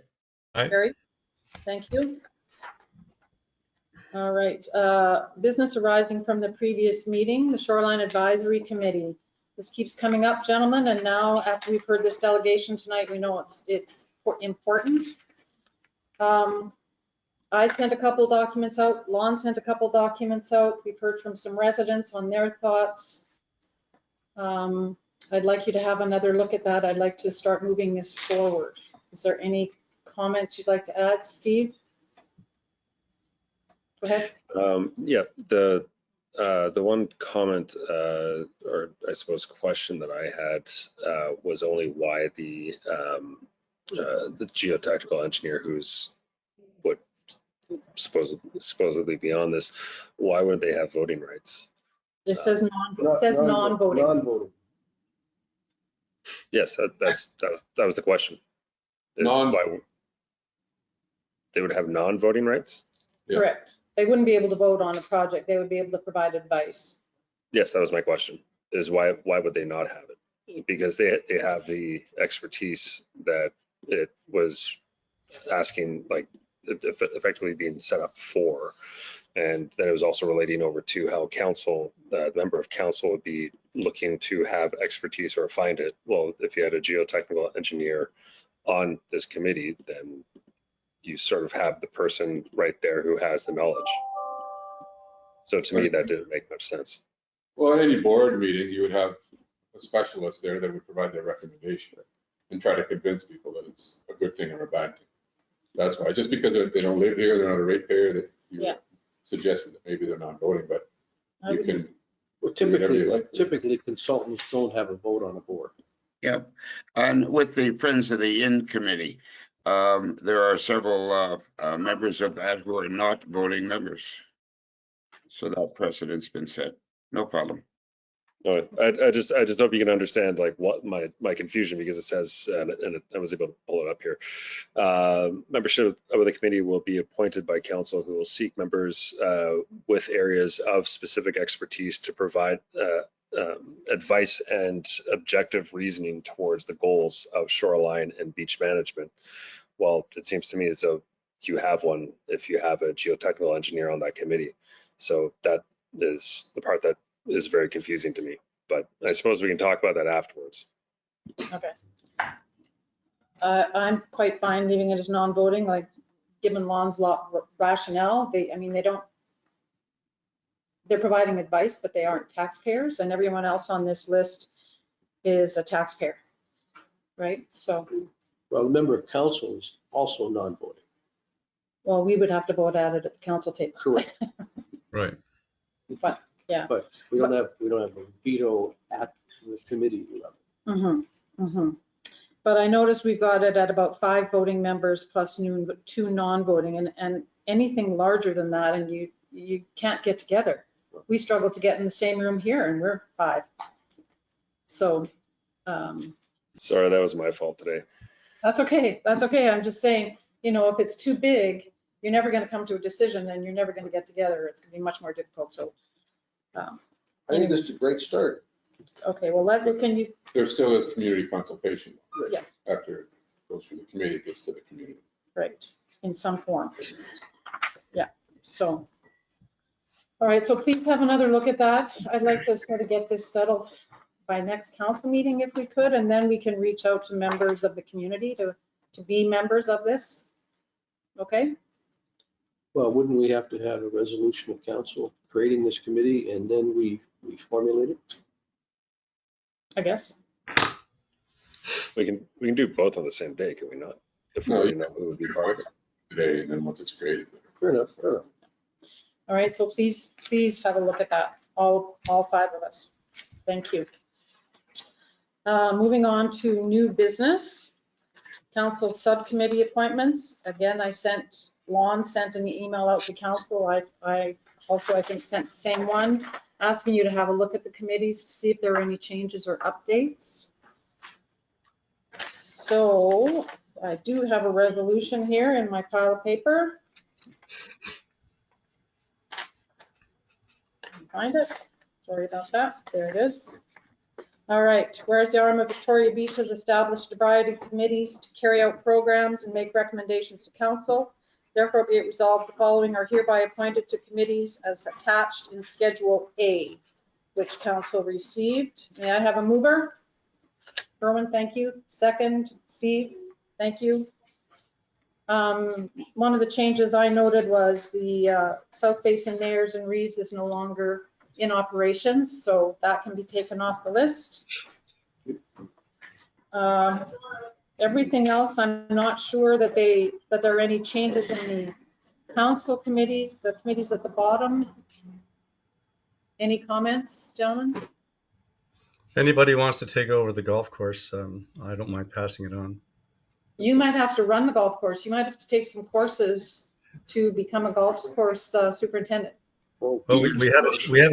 Carried. Thank you. All right, business arising from the previous meeting, the Shoreline Advisory Committee. This keeps coming up, gentlemen, and now after we've heard this delegation tonight, we know it's important. I sent a couple documents out, Lon sent a couple documents out. We've heard from some residents on their thoughts. I'd like you to have another look at that. I'd like to start moving this forward. Is there any comments you'd like to add, Steve? Go ahead. Yeah, the one comment or I suppose question that I had was only why the geotechnical engineer who's would supposedly be on this, why would they have voting rights? It says non-voting. Non-voting. Yes, that was the question. Why they would have non-voting rights? Yeah. Correct. They wouldn't be able to vote on a project. They would be able to provide advice. Yes, that was my question, is why would they not have it? Because they have the expertise that it was asking, like effectively being set up for. And then it was also relating over to how council, the member of council would be looking to have expertise or find it. Well, if you had a geotechnical engineer on this committee, then you sort of have the person right there who has the knowledge. So to me, that didn't make much sense. Well, at any board meeting, you would have a specialist there that would provide their recommendation and try to convince people that it's a good thing or a bad thing. That's why, just because they don't live here, they're not a ratepayer, that Yeah. you're suggesting that maybe they're not voting, but I you would- can, Well, Do whatever you like. typically consultants don't have a vote on a board. Yep. And with the Friends of the Inn Committee, there are several members of that who are not voting members. So that precedent's been set. No problem. No, I just hope you can understand like what my confusion, because it says, and I was able to pull it up here. Membership of the committee will be appointed by council, who will seek members with areas of specific expertise to provide advice and objective reasoning towards the goals of shoreline and beach management. Well, it seems to me as though you have one if you have a geotechnical engineer on that committee. So that is the part that is very confusing to me, but I suppose we can talk about that afterwards. Okay. I'm quite fine leaving it as non-voting, like given Lon's rationale. They're providing advice, but they aren't taxpayers, and everyone else on this list is a taxpayer, right? So, Well, a member of council is also non-voting. well, we would have to vote at it at the council table. Correct. Right. But, yeah. But we don't have a veto at the committee level. But I noticed we've got it at about 5 voting members plus 2 non-voting, and anything larger than that, and you can't get together. We struggle to get in the same room here, and we're 5. So, Sorry, that was my fault today. that's okay. That's okay. I'm just saying, if it's too big, you're never going to come to a decision, and you're never going to get together. It's going to be much more difficult. So, I think this is a great start. okay, well, can you, there still is community consultation. Yes. After it goes through the committee, it gets to the community. right, in some form. Yeah, so. All right, so please have another look at that. I'd like to sort of get this settled by next council meeting if we could, and then we can reach out to members of the community to be members of this. Okay? Well, wouldn't we have to have a resolution of council creating this committee and then we formulate it? I guess. We can do both on the same day, can we not? If we No, already know who would be part of it. Today, and then once it's created. Fair enough. All right, so please have a look at that, all 5 of us. Thank you. Moving on to new business. Council subcommittee appointments. Again, Lon sent an email out to council. I also, I think, sent the same one, asking you to have a look at the committees to see if there are any changes or updates. So I do have a resolution here in my pile of paper. Find it. Sorry about that. There it is. All right. Whereas the Arm of Victoria Beach has established a variety of committees to carry out programs and make recommendations to council, therefore be it resolved the following are hereby appointed to committees as attached in Schedule A, which council received. May I have a mover? Erwin, thank you. Second, Steve, thank you. One of the changes I noted was the South Basin Mayors and Reeves is no longer in operations, so that can be taken off the list. Everything else, I'm not sure that there are any changes in the council committees, the committees at the bottom. Any comments, gentlemen? If anybody wants to take over the golf course, I don't mind passing it on. You might have to run the golf course. You might have to take some courses to become a golf course superintendent. Well, we have a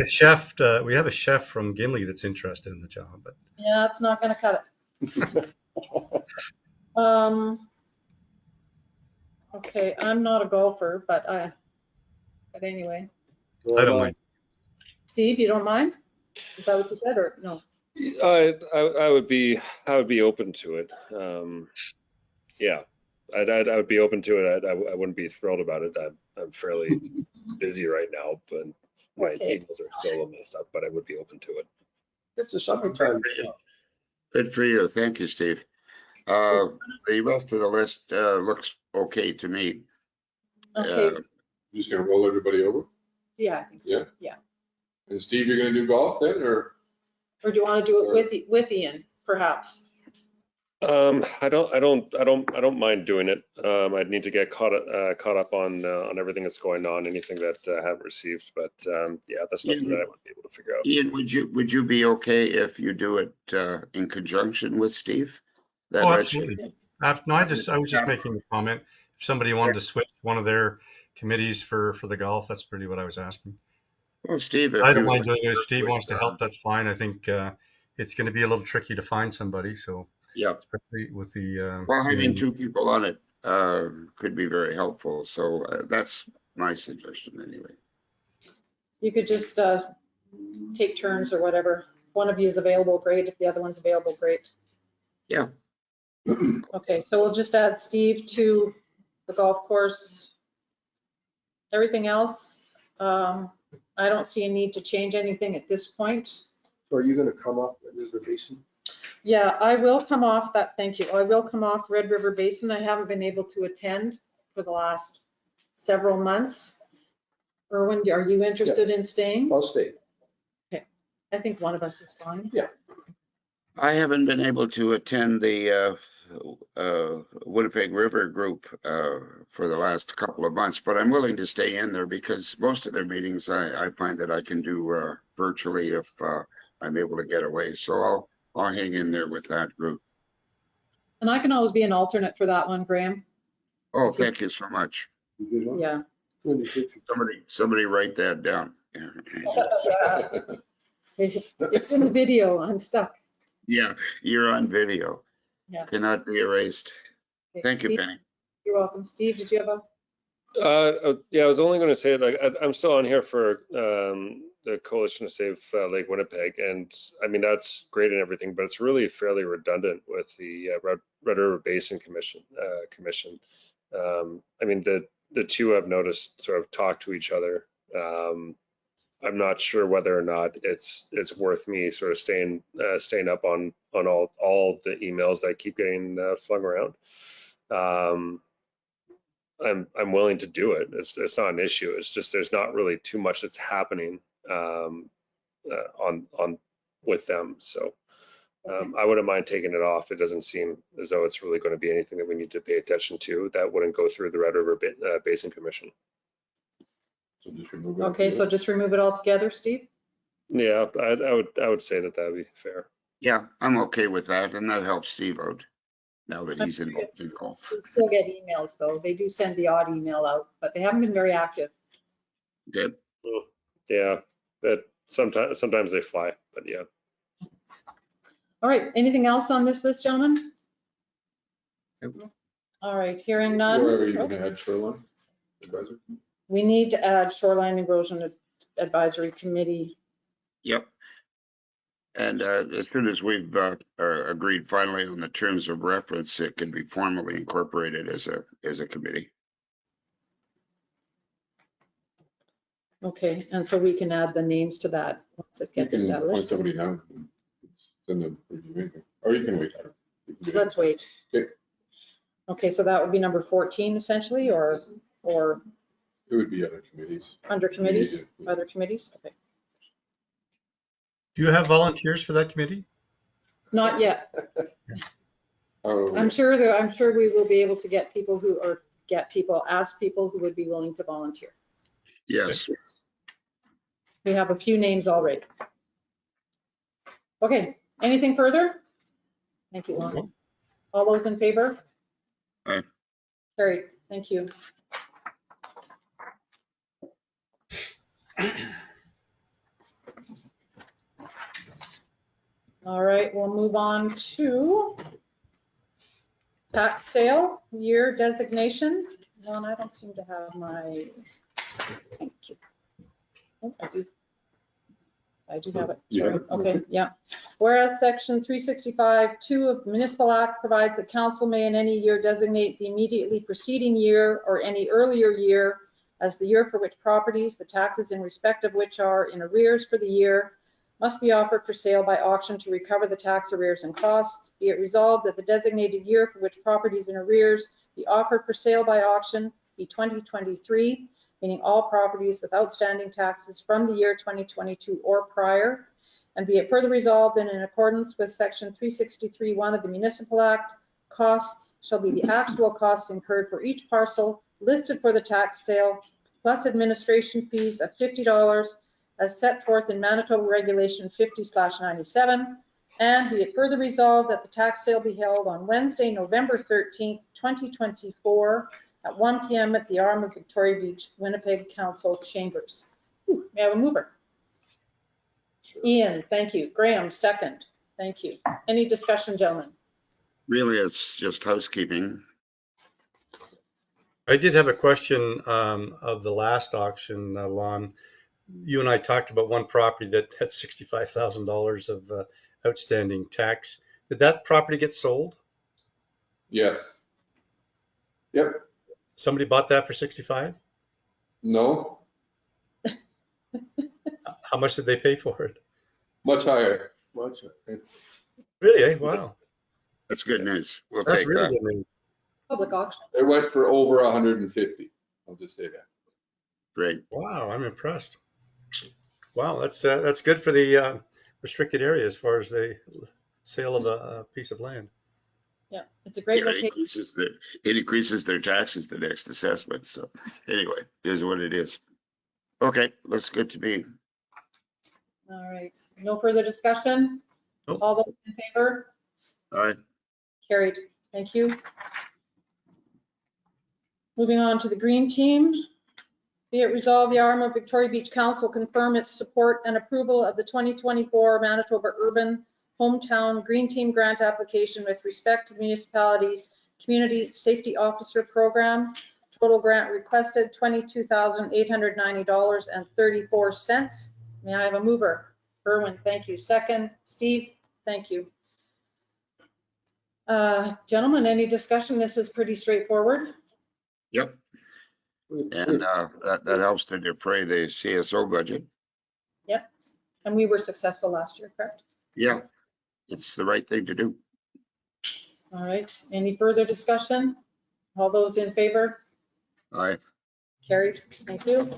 chef. We have a chef from Gimli that's interested in the job, but Yeah, it's not going to cut it. Okay, I'm not a golfer, but anyway. I don't mind. Steve, you don't mind? Is that what you said, or no? I would be open to it. Yeah, I would be open to it. I wouldn't be thrilled about it. I'm fairly busy right now, but my Okay. emails are still a little messed up, but I would be open to it. It's a summertime. Good for you. Thank you, Steve. The rest of the list looks okay to me. Okay, You're just gonna roll everybody over? yeah, I think so. Yeah. Yeah. And Steve, you're gonna do golf then, or? Or do you want to do it with Ian, perhaps? I don't mind doing it. I'd need to get caught up on everything that's going on, anything that I haven't received. But yeah, that's something that I would be able to figure out. Ian, would you be okay if you do it in conjunction with Steve? That Oh, lets you- absolutely. No, I was just making the comment. If somebody wanted to switch one of their committees for the golf, that's really what I was asking. Well, Steve, if I don't you mind doing it. If Steve with, wants to help, that's fine. I think it's going to be a little tricky to find somebody. So yeah, especially with the well, having two people on it could be very helpful. So that's my suggestion anyway. You could just take turns or whatever. If one of you is available, great. If the other one's available, great. Yeah. Okay, so we'll just add Steve to the golf course. Everything else, I don't see a need to change anything at this point. So are you going to come up at River Basin? Yeah, I will come off that, thank you. I will come off Red River Basin. I haven't been able to attend for the last several months. Erwin, are you interested in staying? I'll stay. I think one of us is fine. I haven't been able to attend the Winnipeg River group for the last couple of months, but I'm willing to stay in there because most of their meetings I find that I can do virtually if I'm able to get away. So I'll hang in there with that group. And I can always be an alternate for that one, Graham. Oh, thank you so much. Yeah. Somebody write that down. It's in the video. I'm stuck. Yeah, you're on video. Yeah. Cannot be erased. Okay, Thank you, Steve, Penny. you're welcome. Steve, did you have a? Yeah, I was only going to say, like, I'm still on here for the Coalition to Save Lake Winnipeg, and I mean that's great and everything, but it's really fairly redundant with the Red River Basin Commission. I mean the two I've noticed sort of talk to each other. I'm not sure whether or not it's worth me sort of staying up on all the emails that I keep getting flung around. I'm willing to do it. It's not an issue. It's just there's not really too much that's happening on with them. So I wouldn't mind taking it off. It doesn't seem as though it's really going to be anything that we need to pay attention to. That wouldn't go through the Red River Basin Commission. So just remove it. Okay, so just remove it all together, Steve? Yeah, I would say that would be fair. Yeah, I'm okay with that, and that helps Steve out now that he's involved in golf. We still get emails though. They do send the odd email out, but they haven't been very active. Good. Yeah, that sometimes they fly, but yeah. All right, anything else on this list, gentlemen? Nope. All right, hearing none. Where are you gonna add shoreline advisor? We need to add Shoreline Erosion Advisory Committee. Yep. And as soon as we've agreed finally on the terms of reference, it can be formally incorporated as a committee. Okay, and so we can add the names to that once it You gets can appoint established. somebody now. Then the review anything. Or you can wait. You can do Let's wait. Okay. Okay, so that would be number 14 essentially, or It would be other committees. under committees, Yeah, yeah. other committees? Okay. Do you have volunteers for that committee? Not yet. Oh, I'm sure we will be able to get people ask people who would be willing to volunteer. Yes. We have a few names already. Okay, anything further? Thank you, Lon. All those in favor? Aye. Carried, thank you. All right, we'll move on to tax sale year designation. Lon, I don't seem to have my, thank you. Oh, I do have it, You have sorry, it? okay, yeah. Whereas section 365(2) of the Municipal Act provides that council may in any year designate the immediately preceding year or any earlier year as the year for which properties, the taxes in respect of which are in arrears for the year, must be offered for sale by auction to recover the tax arrears and costs. Be it resolved that the designated year for which properties in arrears be offered for sale by auction be 2023, meaning all properties with outstanding taxes from the year 2022 or prior, And be it further resolved that in accordance with section 363(1) of the Municipal Act, costs shall be the actual costs incurred for each parcel listed for the tax sale, plus administration fees of $50 as set forth in Manitoba Regulation 50/97. And be it further resolved that the tax sale be held on Wednesday, November 13th, 2024 at 1 p.m. at the Arm of Victoria Beach, Winnipeg Council Chambers. May I have a mover? Ian, thank you. Graham, second. Thank you. Any discussion, gentlemen? Really, it's just housekeeping. I did have a question of the last auction, Lon. You and I talked about one property that had $65,000 of outstanding tax. Did that property get sold? Yes. Yep. Somebody bought that for 65? No, How much did they pay for it? much higher. Much. It's, Really? Eh? Wow. That's good news. We'll That's take really that. good news. Public auction. it went for over 150. I'll just say that. Great. Wow, I'm impressed. Wow, that's good for the restricted area as far as the sale of a piece of land. Yeah, it's a great Yeah, location. it increases their taxes the next assessment. So anyway, it is what it is. Okay, looks good to me. All right. No further discussion? Nope. All those in favor? All right. Carried. Thank you. Moving on to the Green Team. Be it resolved, the Arm of Victoria Beach Council confirm its support and approval of the 2024 Manitoba Urban Hometown Green Team Grant application with respect to the municipality's Community Safety Officer Program. Total grant requested $22,890.34. May I have a mover? Erwin, thank you. Second, Steve, thank you. Gentlemen, any discussion? This is pretty straightforward. Yep. And that helps to defray the CSO budget. Yep. And we were successful last year, correct? Yeah, it's the right thing to do. All right. Any further discussion? All those in favor? All right. Carried. Thank you.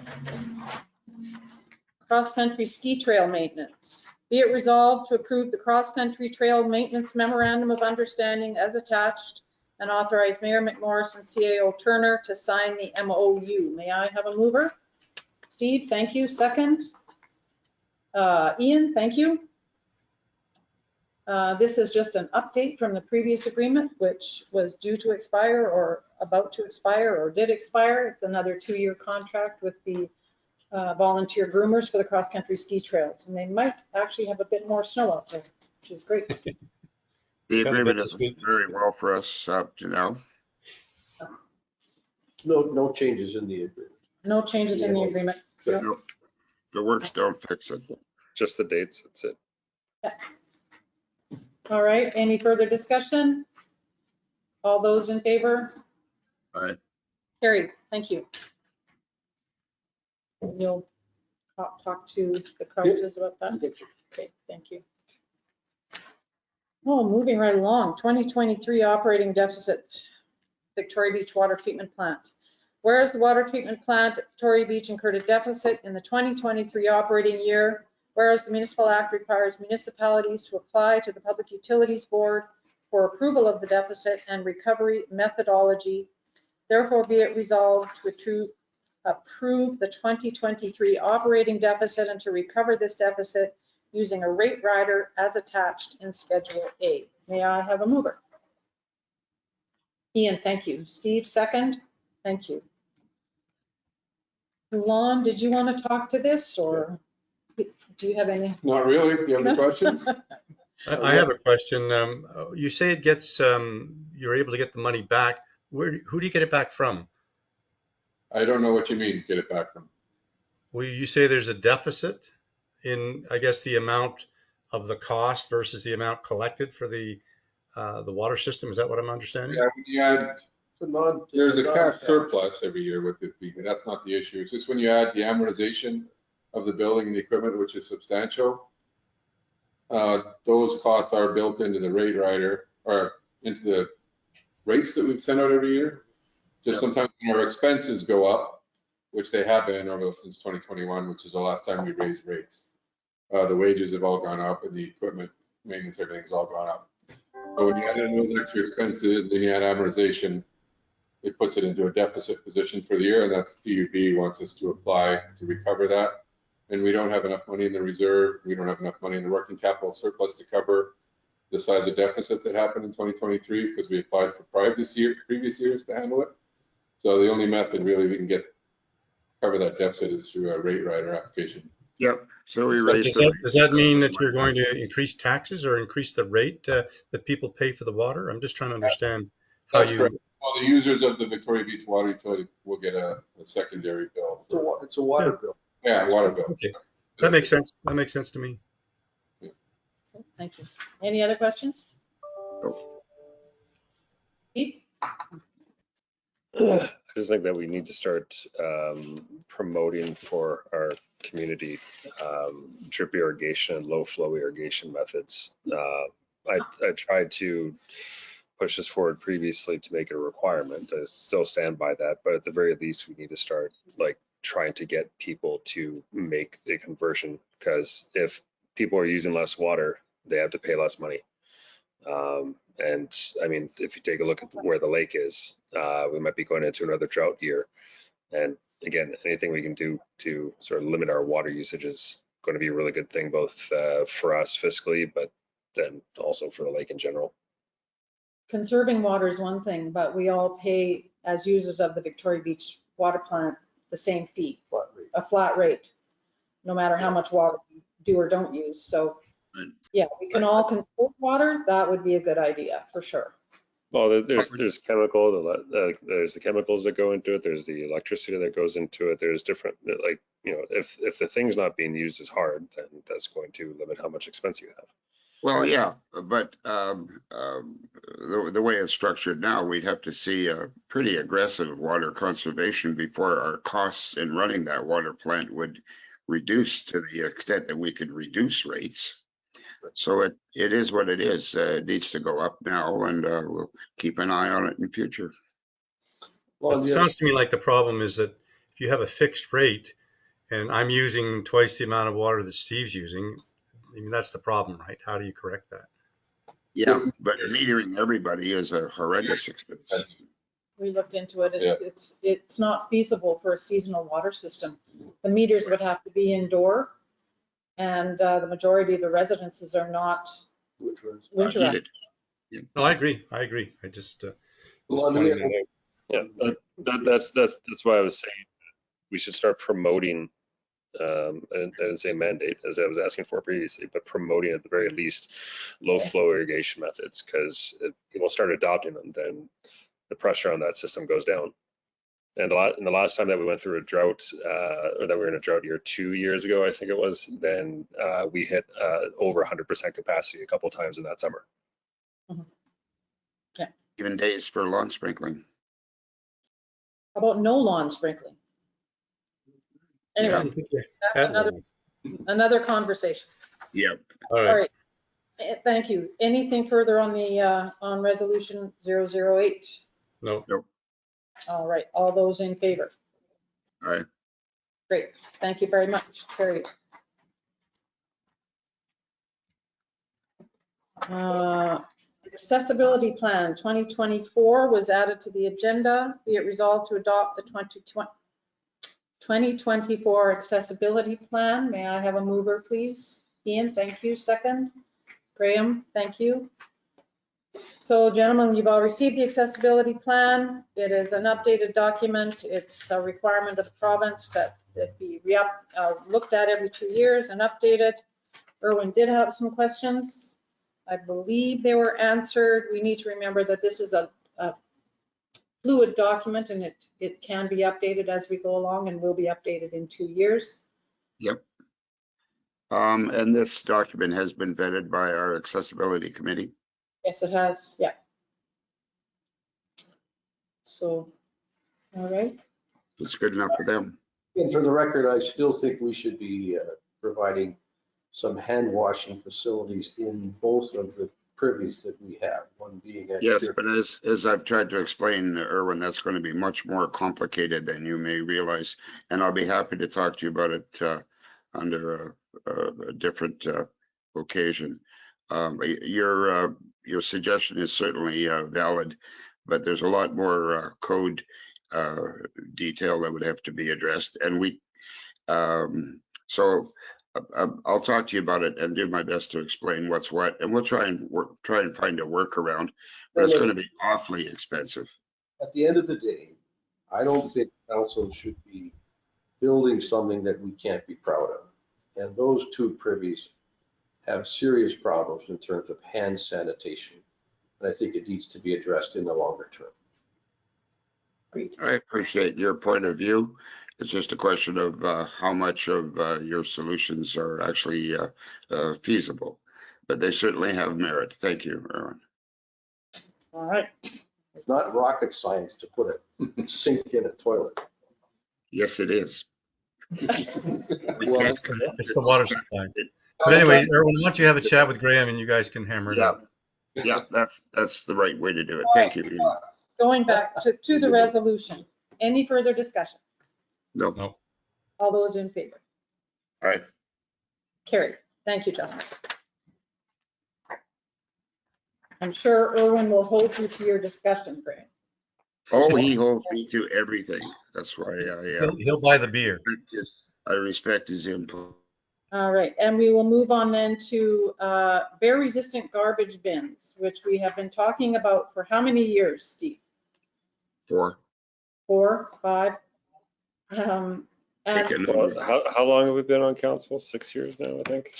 Cross-country ski trail maintenance. Be it resolved to approve the cross-country trail maintenance memorandum of understanding as attached and authorize Mayor McMorris and CAO Turner to sign the MOU. May I have a mover? Steve, thank you. Second. Ian, thank you. This is just an update from the previous agreement, which was due to expire or about to expire or did expire. It's another 2-year contract with the volunteer groomers for the cross-country ski trails. And they might actually have a bit more snow out there, which is great. The Got a agreement bit is this week. very well for us up to now. No changes in the agreement. No changes in the agreement. Yep. Nope. The works don't fix it. Just the dates, that's it. All right, any further discussion? All those in favor? All right. Carried, thank you. You'll talk to the Crouses about that? Okay, thank you. Oh, moving right along, 2023 operating deficit, Victoria Beach Water Treatment Plant. Whereas the water treatment plant at Victoria Beach incurred a deficit in the 2023 operating year, whereas the Municipal Act requires municipalities to apply to the Public Utilities Board for approval of the deficit and recovery methodology, therefore be it resolved to approve the 2023 operating deficit and to recover this deficit using a rate rider as attached in Schedule A. May I have a mover? Ian, thank you. Steve, second. Thank you. Lon, did you want to talk to this or do you have any? Not really. Do you have any questions? I have a question. You say it gets, you're able to get the money back. Who do you get it back from? I don't know what you mean, get it back from. Well, you say there's a deficit in, I guess, the amount of the cost versus the amount collected for the water system. Is that what I'm understanding? Yeah, when you add, there's a cash non-cash. surplus every year with it, but that's not the issue. It's just when you add the amortization of the building and the equipment, which is substantial, those costs are built into the rate rider or into the rates that we've sent out every year. Just sometimes when our expenses go up, which they have been over since 2021, which is the last time we raised rates. The wages have all gone up and the equipment, maintenance, everything's all gone up. But when you add in those extra expenses, then you add amortization, it puts it into a deficit position for the year, and that's DUB wants us to apply to recover that. And we don't have enough money in the reserve. We don't have enough money in the working capital surplus to cover the size of deficit that happened in 2023 because we applied for previous years to handle it. So the only method really we can cover that deficit is through a rate rider application. Yep, so we Does raised does that mean that you're going to increase taxes or increase the rate that people pay for the water? I'm just trying to understand how That's you. correct. Well, the users of the Victoria Beach Water Utility will get a secondary bill. It's a water bill. Yeah, water bill. Okay, that makes sense. That makes sense to me. Thank you. Any other questions? Pete? I just think that we need to start promoting for our community drip irrigation and low flow irrigation methods. I tried to push this forward previously to make it a requirement. I still stand by that, but at the very least, we need to start like trying to get people to make a conversion, because if people are using less water, they have to pay less money. And I mean, if you take a look at where the lake is, we might be going into another drought year. And again, anything we can do to sort of limit our water usage is going to be a really good thing, both for us fiscally, but then also for the lake in general. Conserving water is one thing, but we all pay, as users of the Victoria Beach water plant, the same fee, a flat rate, no matter how much water we do or don't use. So yeah, we can all conserve water. That would be a good idea for sure. Well, there's chemical, there's the chemicals that go into it. There's the electricity that goes into it. There's different, like, you know, if the thing's not being used as hard, then that's going to limit how much expense you have. Well, yeah, but the way it's structured now, we'd have to see a pretty aggressive water conservation before our costs in running that water plant would reduce to the extent that we could reduce rates. So it is what it is. It needs to go up now, and we'll keep an eye on it in future. Well, It sounds to me like the problem is that if you have a fixed rate and I'm using twice the amount of water that Steve's using, I mean, that's the problem, right? How do you correct that? Yeah, but metering everybody is a horrendous expense. We looked into it. It's not feasible for a seasonal water system. The meters would have to be indoor, and the majority of the residences are not winterized. No, I agree. I just Well, pointing it out. Yeah, that's why I was saying we should start promoting, and I didn't say mandate as I was asking for previously, but promoting at the very least low flow irrigation methods, because if people start adopting them, then the pressure on that system goes down. And the last time that we went through a drought, or that we were in a drought year 2 years ago, I think it was, then we hit over 100% capacity a couple of times in that summer. Okay. Even days for lawn sprinkling. How about no lawn sprinkling? Anyway, that's another conversation. Yep. All All right. Thank you. Anything further on the on resolution 008? No. All right. All those in favor? All right. Great. Thank you very much. Carried. Accessibility Plan 2024 was added to the agenda. Be it resolved to adopt the 2024 Accessibility Plan. May I have a mover, please? Ian, thank you. Second. Graham, thank you. So gentlemen, you've all received the Accessibility Plan. It is an updated document. It's a requirement of the province that it be looked at every 2 years and updated. Erwin did have some questions. I believe they were answered. We need to remember that this is a fluid document, and it can be updated as we go along, and will be updated in 2 years. Yep. And this document has been vetted by our accessibility committee. Yes, it has. Yeah. So, all right. It's good enough for them. And for the record, I still think we should be providing some hand washing facilities in both of the privies that we have, one being at. Yes, but as I've tried to explain, Erwin, that's going to be much more complicated than you may realize. And I'll be happy to talk to you about it under a different occasion. Your suggestion is certainly valid, but there's a lot more code detail that would have to be addressed. And I'll talk to you about it and do my best to explain what's what, and we'll try and find a workaround, but it's going to be awfully expensive. At the end of the day, I don't think council should be building something that we can't be proud of. And those two privies have serious problems in terms of hand sanitation. And I think it needs to be addressed in the longer term. I appreciate your point of view. It's just a question of how much of your solutions are actually feasible, but they certainly have merit. Thank you, Erwin. All right. It's not rocket science to put a sink in a toilet. Yes, it is. Well, It's the water supply. But anyway, Erwin, why don't you have a chat with Graham and you guys can hammer it out. Yeah, that's the right way to do it. Thank you. Going back to the resolution. Any further discussion? No. All those in favor? All right. Carried. Thank you, gentlemen. I'm sure Erwin will hold you to your discussion, Graham. Oh, he holds me to everything. That's why He'll buy the beer. I respect his input. All right, and we will move on then to bear-resistant garbage bins, which we have been talking about for how many years, Steve? 4. 4, 5? And Well, how long have we been on council? 6 years now, I think.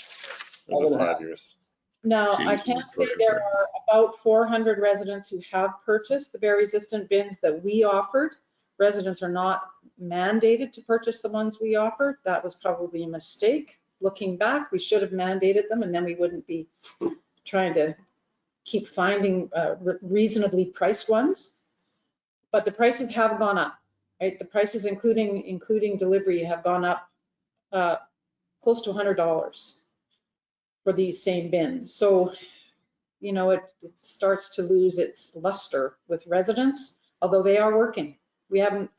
Or is it 5 years? now, I Seems can't say like there are about 400 residents who have purchased the bear-resistant bins that we offered. Residents are not mandated to purchase the ones we offered. That was probably a mistake. Looking back, we should have mandated them, and then we wouldn't be trying to keep finding reasonably priced ones. But the prices have gone up, right? The prices, including delivery, have gone up close to $100 for these same bins. So, you know, it starts to lose its luster with residents, although they are working.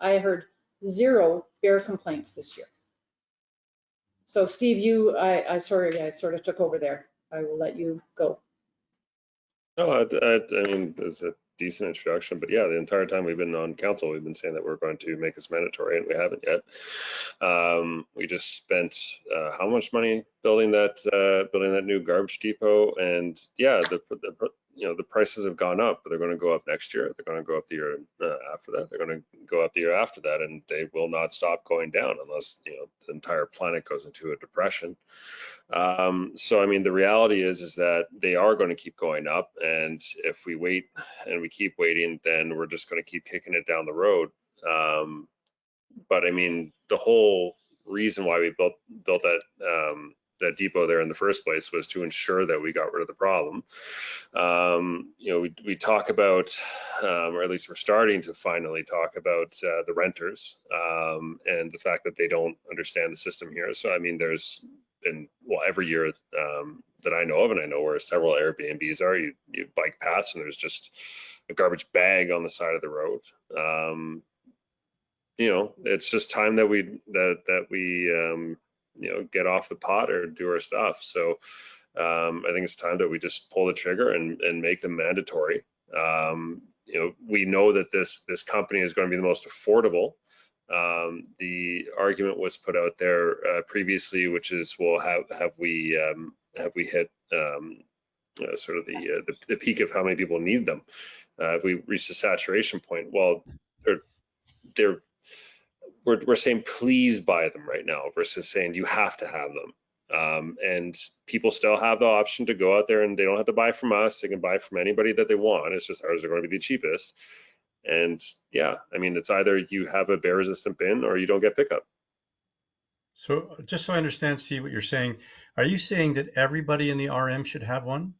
I heard 0 bear complaints this year. So Steve, I sort of took over there. I will let you go. No, I mean, there's a decent introduction, but yeah, the entire time we've been on council, we've been saying that we're going to make this mandatory, and we haven't yet. We just spent how much money building that new garbage depot, and yeah, the prices have gone up, but they're going to go up next year. They're going to go up the year after that. They're going to go up the year after that, and they will not stop going down unless the entire planet goes into a depression. So I mean, the reality is that they are going to keep going up, and if we wait and we keep waiting, then we're just going to keep kicking it down the road. But I mean, the whole reason why we built that depot there in the first place was to ensure that we got rid of the problem. We talk about, or at least we're starting to finally talk about the renters and the fact that they don't understand the system here. So I mean, there's been, every year that I know of, and I know where several Airbnbs are, you bike past and there's just a garbage bag on the side of the road. It's just time that we get off the pot or do our stuff. So I think it's time that we just pull the trigger and make them mandatory. We know that this company is going to be the most affordable. The argument was put out there previously, which is, well, have we hit sort of the peak of how many people need them? Have we reached a saturation point? Well, we're saying please buy them right now versus saying you have to have them. And people still have the option to go out there, and they don't have to buy from us. They can buy from anybody that they want. It's just ours are going to be the cheapest. And yeah, I mean, it's either you have a bear resistant bin or you don't get pickup. So just so I understand, Steve, what you're saying, are you saying that everybody in the RM should have one?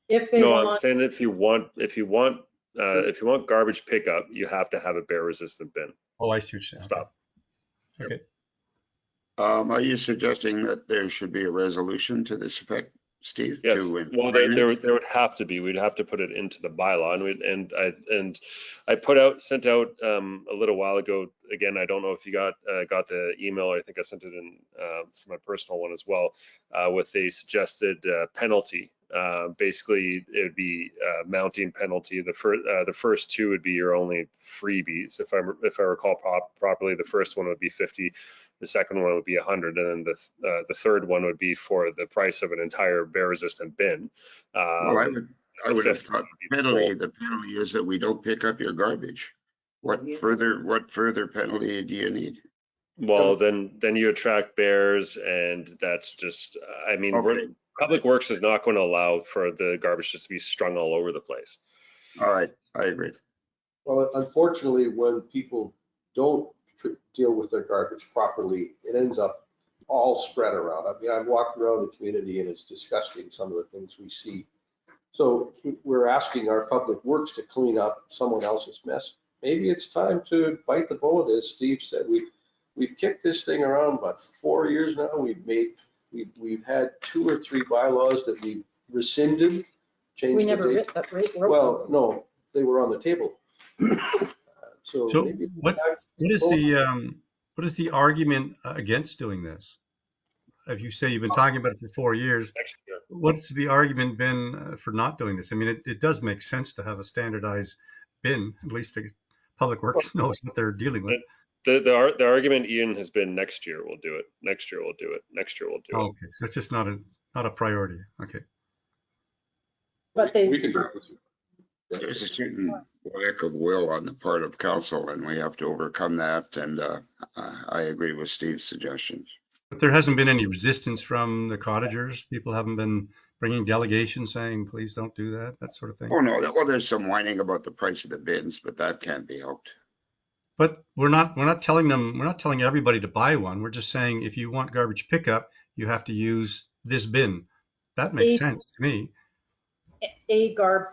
If they No, want. I'm saying if you want garbage pickup, you have to have a bear resistant bin. Oh, I see what you're saying. Stop. Okay. Are you suggesting that there should be a resolution to this effect? Steve? Yes, to well, there would have to be, we'd have to put it into the bylaw, and I sent out a little while ago, again, I don't know if you got the email, I think I sent it in my personal one as well, with a suggested penalty. Basically, it would be mounting penalty. The first two would be your only freebies. If I recall properly, the first one would be 50. The second one would be 100, and then the third one would be for the price of an entire bear-resistant bin. Well, I would have thought the penalty is that we don't pick up your garbage. What further penalty do you need? Well, then you attract bears, and that's just, I mean, Okay. Public Works is not going to allow for the garbage just to be strung all over the place. All right, I agree. Well, unfortunately, when people don't deal with their garbage properly, it ends up all spread around. I mean, I've walked around the community and it's disgusting, some of the things we see. So we're asking our Public Works to clean up someone else's mess. Maybe it's time to bite the bullet, as Steve said. We've kicked this thing around about 4 years now. We've had 2 or 3 bylaws that we rescinded, changed. We never wrote them. Well, no, they were on the table. So maybe what is the argument against doing this? If you say you've been talking about it for 4 years, what's the argument been for not doing this? I mean, it does make sense to have a standardized bin. At least the Public Works knows what they're dealing with. The argument, Ian, has been next year we'll do it. Next year we'll do it. Next year we'll do it. Okay, so it's just not a priority. Okay. But We can do it this year. There's a certain lack of will on the part of council, and we have to overcome that. And I agree with Steve's suggestions. But there hasn't been any resistance from the cottagers. People haven't been bringing delegations saying, please don't do that, that sort of thing. Oh, no. Well, there's some whining about the price of the bins, but that can't be helped. But we're not telling everybody to buy one. We're just saying, if you want garbage pickup, you have to use this bin. That makes sense to me. A bear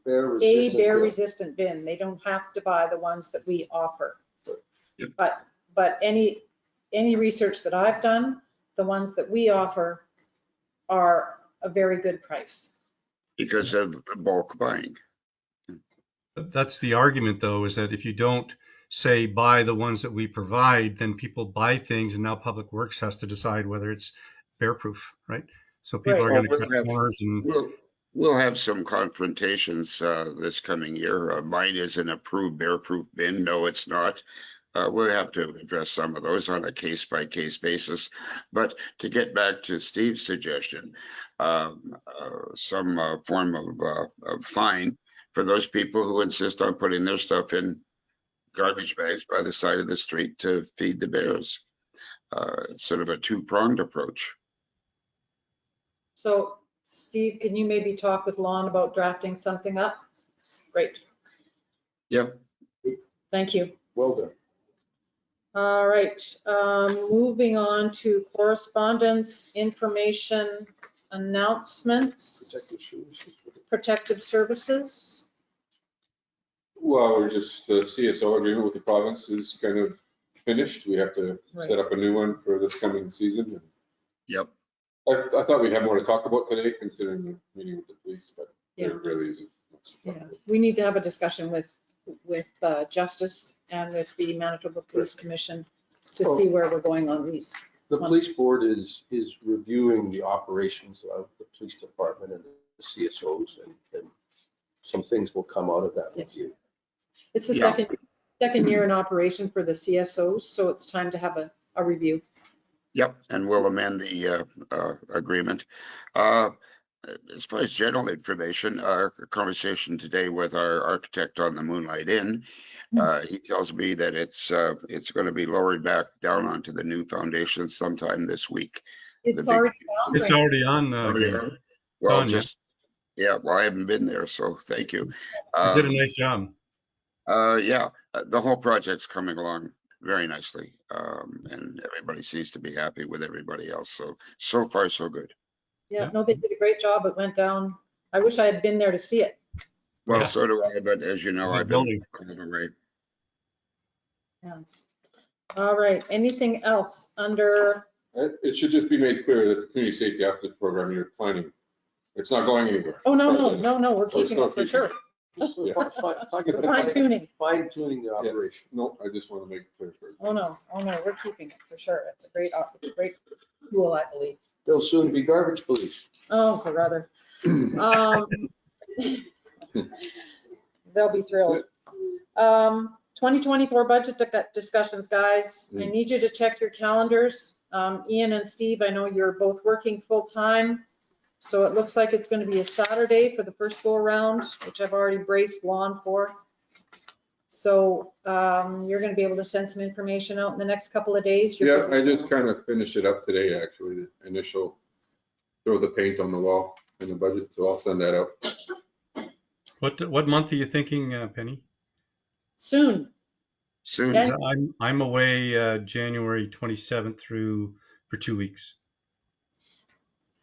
bear resistant bin. They don't have to buy the ones that we offer. Yep. But any research that I've done, the ones that we offer are a very good price. Because of the bulk buying. But that's the argument, though, is that if you don't say buy the ones that we provide, then people buy things, and now Public Works has to decide whether it's bear proof, right? So people are going to cut corners and. We'll have some confrontations this coming year. Mine is an approved bear-proof bin. No, it's not. We'll have to address some of those on a case-by-case basis. But to get back to Steve's suggestion, some form of fine for those people who insist on putting their stuff in garbage bags by the side of the street to feed the bears. It's sort of a two-pronged approach. So Steve, can you maybe talk with Lon about drafting something up? Great. Yeah. Thank you. Well done. All right, moving on to correspondence, information, announcements, protective services. Well, we're just, the CSO agreement with the province is kind of finished. We have to set up a new one for this coming season. Yep. I thought we'd have more to talk about today, considering the meeting with the police, but there really isn't much to talk about. We need to have a discussion with Justice and with the Manitoba Police Commission to see where we're going on these. The police board is reviewing the operations of the police department and the CSOs, and some things will come out of that review. It's the second year in operation for the CSOs, so it's time to have a review. Yep, and we'll amend the agreement. As far as general information, our conversation today with our architect on the Moonlight Inn, he tells me that it's going to be lowered back down onto the new foundation sometime this week. It's already on. It's already on. Well, well, I haven't been there, so thank you. You did a nice job. Yeah, the whole project's coming along very nicely, and everybody seems to be happy with everybody else. So far, so good. Yeah, no, they did a great job. It went down. I wish I had been there to see it. Well, so do I, but as you know, I've been called away. Yeah. All right, anything else under It should just be made clear that the community safety officers program you're planning, it's not going anywhere. Oh, no, As far no, as no, no, we're Oh, it's keeping not it for keeping sure. Just Yeah. Fine tuning. Fine tuning the operation. No, I just want to make it clear for Oh, no, we're keeping it for sure. It's a great tool, I believe. They'll soon be garbage police. Oh, for rather. They'll be thrilled. 2024 budget discussions, guys. I need you to check your calendars. Ian and Steve, I know you're both working full time. So it looks like it's going to be a Saturday for the first go around, which I've already braced Lon for. So you're going to be able to send some information out in the next couple of days. Yeah, I just kind of finished it up today, actually, the initial, throw the paint on the wall in the budget, so I'll send that out. What month are you thinking, Penny? Soon. Soon. Yeah. I'm away January 27th through for 2 weeks.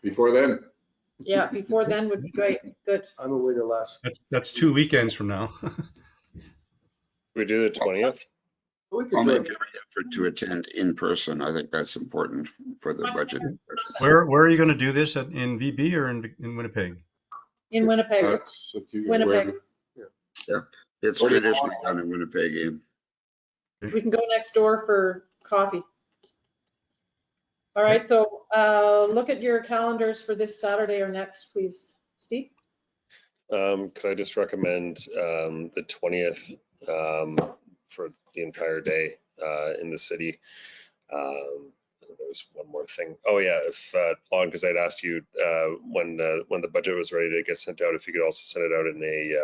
Before then, Yeah, before then would be great. Good. I'm away the last. That's 2 weekends from now. We do the 20th. We I'll could make do every effort to attend in person. I think that's important for the budget. Where are you going to do this in VB or in Winnipeg? In Winnipeg. that's up to you. Winnipeg. It's Or do you traditionally want- done in Winnipeg. Ian. We can go next door for coffee. All right, so look at your calendars for this Saturday or next, please. Steve? Could I just recommend the 20th for the entire day in the city? There's one more thing. Oh yeah, if Lon, because I'd asked you when the budget was ready to get sent out, if you could also send it out in a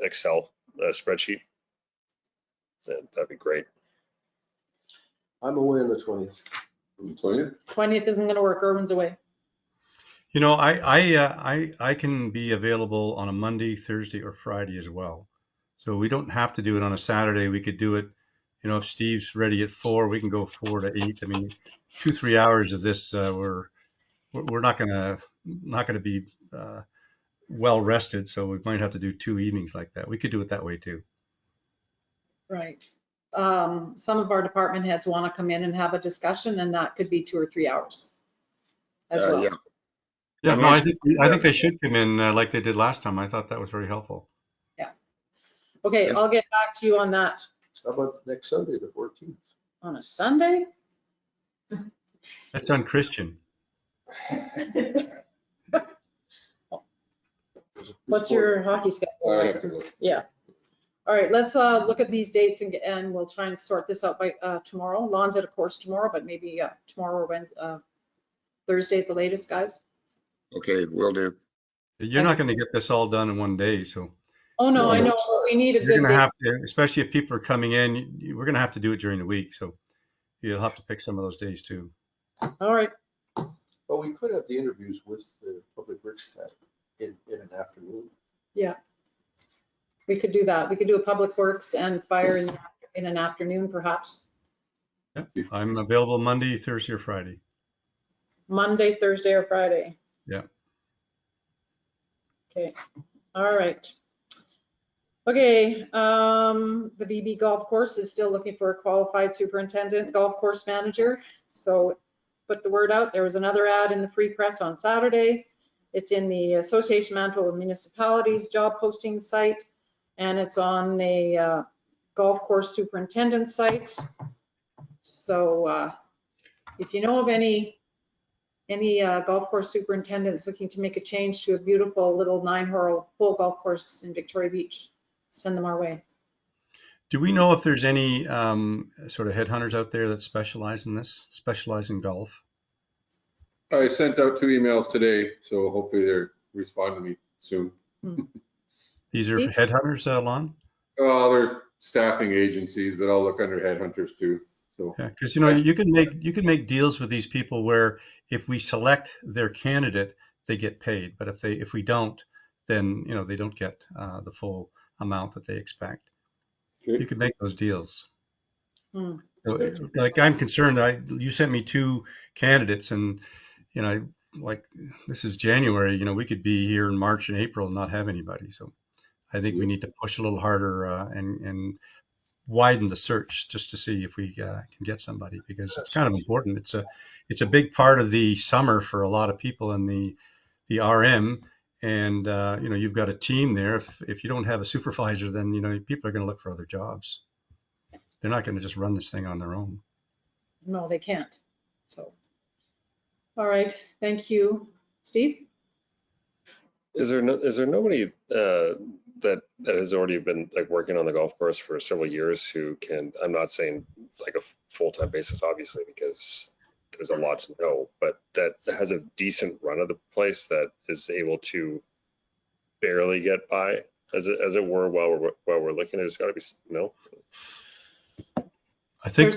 Excel spreadsheet, that'd be great. I'm away on the 20th. On the 20th? 20th isn't going to work. Irwin's away. You know, I can be available on a Monday, Thursday, or Friday as well. So we don't have to do it on a Saturday. We could do it, you know, if Steve's ready at 4, we can go 4 to 8. I mean, 2-3 hours of this, we're not gonna be well rested. So we might have to do 2 evenings like that. We could do it that way too. Right. Some of our department heads want to come in and have a discussion, and that could be 2 or 3 hours as well. Yeah. Yeah, no, I think they should come in like they did last time. I thought that was very helpful. Okay, Yeah. I'll get back to you on that. How about next Sunday, the 14th? On a Sunday? That's unchristian. What's your hockey schedule I like? have to look. Yeah. All right, let's look at these dates and we'll try and sort this out by tomorrow. Lon's at a course tomorrow, but maybe tomorrow or Wednesday, Thursday at the latest, guys. Okay, will do. You're not going to get this all done in one day, so Oh, no, I know, but we need a you're good going to date. have to, especially if people are coming in, we're going to have to do it during the week. So you'll have to pick some of those days too. All right, But we could have the interviews with the public works staff in an afternoon. we could do that. We could do a public works and fire in an afternoon, perhaps. Yeah. I'm available Monday, Thursday, or Friday. Monday, Thursday, or Friday. Yeah. Okay, all right. Okay, the VB golf course is still looking for a qualified superintendent golf course manager. So put the word out. There was another ad in the Free Press on Saturday. It's in the Association Manitoba Municipalities job posting site, and it's on the golf course superintendent site. So if you know of any golf course superintendents looking to make a change to a beautiful little 9-hole golf course in Victoria Beach, send them our way. Do we know if there's any sort of headhunters out there that specialize in golf? I sent out 2 emails today, so hopefully they're responding to me soon. These are Steve? headhunters, Lon? Well, they're staffing agencies, but I'll look under headhunters too. So Yeah, because you know you can make deals with these people where if we select their candidate, they get paid, but if we don't, then you know they don't get the full amount that they expect. Okay. You could make those deals. Hmm. So, like I'm concerned, you sent me 2 candidates, and you know, like this is January. You know, we could be here in March and April and not have anybody. So I think we need to push a little harder and widen the search just to see if we can get somebody, because it's kind of important. It's a big part of the summer for a lot of people in the RM. And, you've got a team there. If you don't have a supervisor, then, people are going to look for other jobs. They're not going to just run this thing on their own. No, they can't. So, all right, thank you. Steve? Is there nobody that has already been like working on the golf course for several years who can, I'm not saying like a full-time basis, obviously, because there's a lot to know, but that has a decent run of the place that is able to barely get by, as it were, while we're looking. There's got to be I think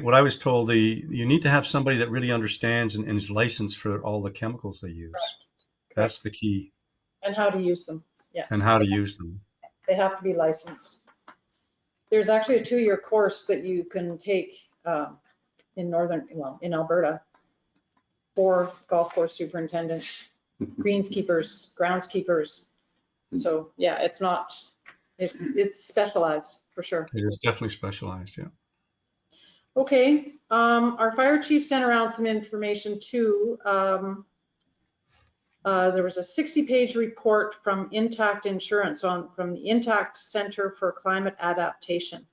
what I was told, you need to have somebody that really understands and is licensed for all the chemicals they use. That's the key. And how to use them. Yeah. And how to use them. They have to be licensed. There's actually a 2-year course that you can take in Alberta for golf course superintendents, greenskeepers, groundskeepers. So yeah, it's specialized for sure. It is definitely specialized, yeah. Okay, our fire chief sent around some information too. There was a 60-page report from Intact Insurance from the Intact Center for Climate Adaptation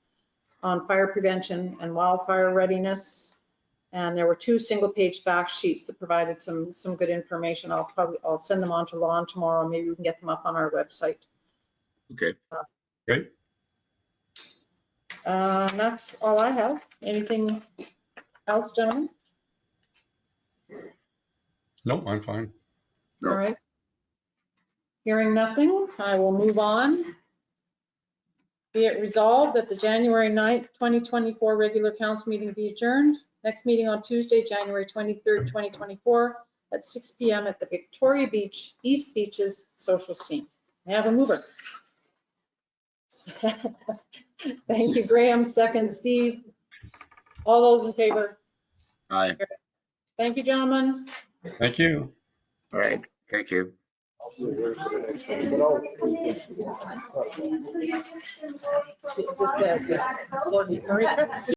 on fire prevention and wildfire readiness. And there were 2 single-page fact sheets that provided some good information. I'll send them on to Lon tomorrow. Maybe we can get them up on our website. Okay. Great. That's all I have. Anything else, gentlemen? No, I'm fine. No. All right. Hearing nothing, I will move on. Be it resolved that the January 9th, 2024 regular council meeting be adjourned. Next meeting on Tuesday, January 23rd, 2024 at 6 p.m. at the Victoria Beach, East Beaches Social Scene. May I have a mover? Thank you, Graham. Second, Steve. All those in favor? Aye. Thank you, gentlemen. Thank you. All right. Thank you. Is this the Gordon Murray trip?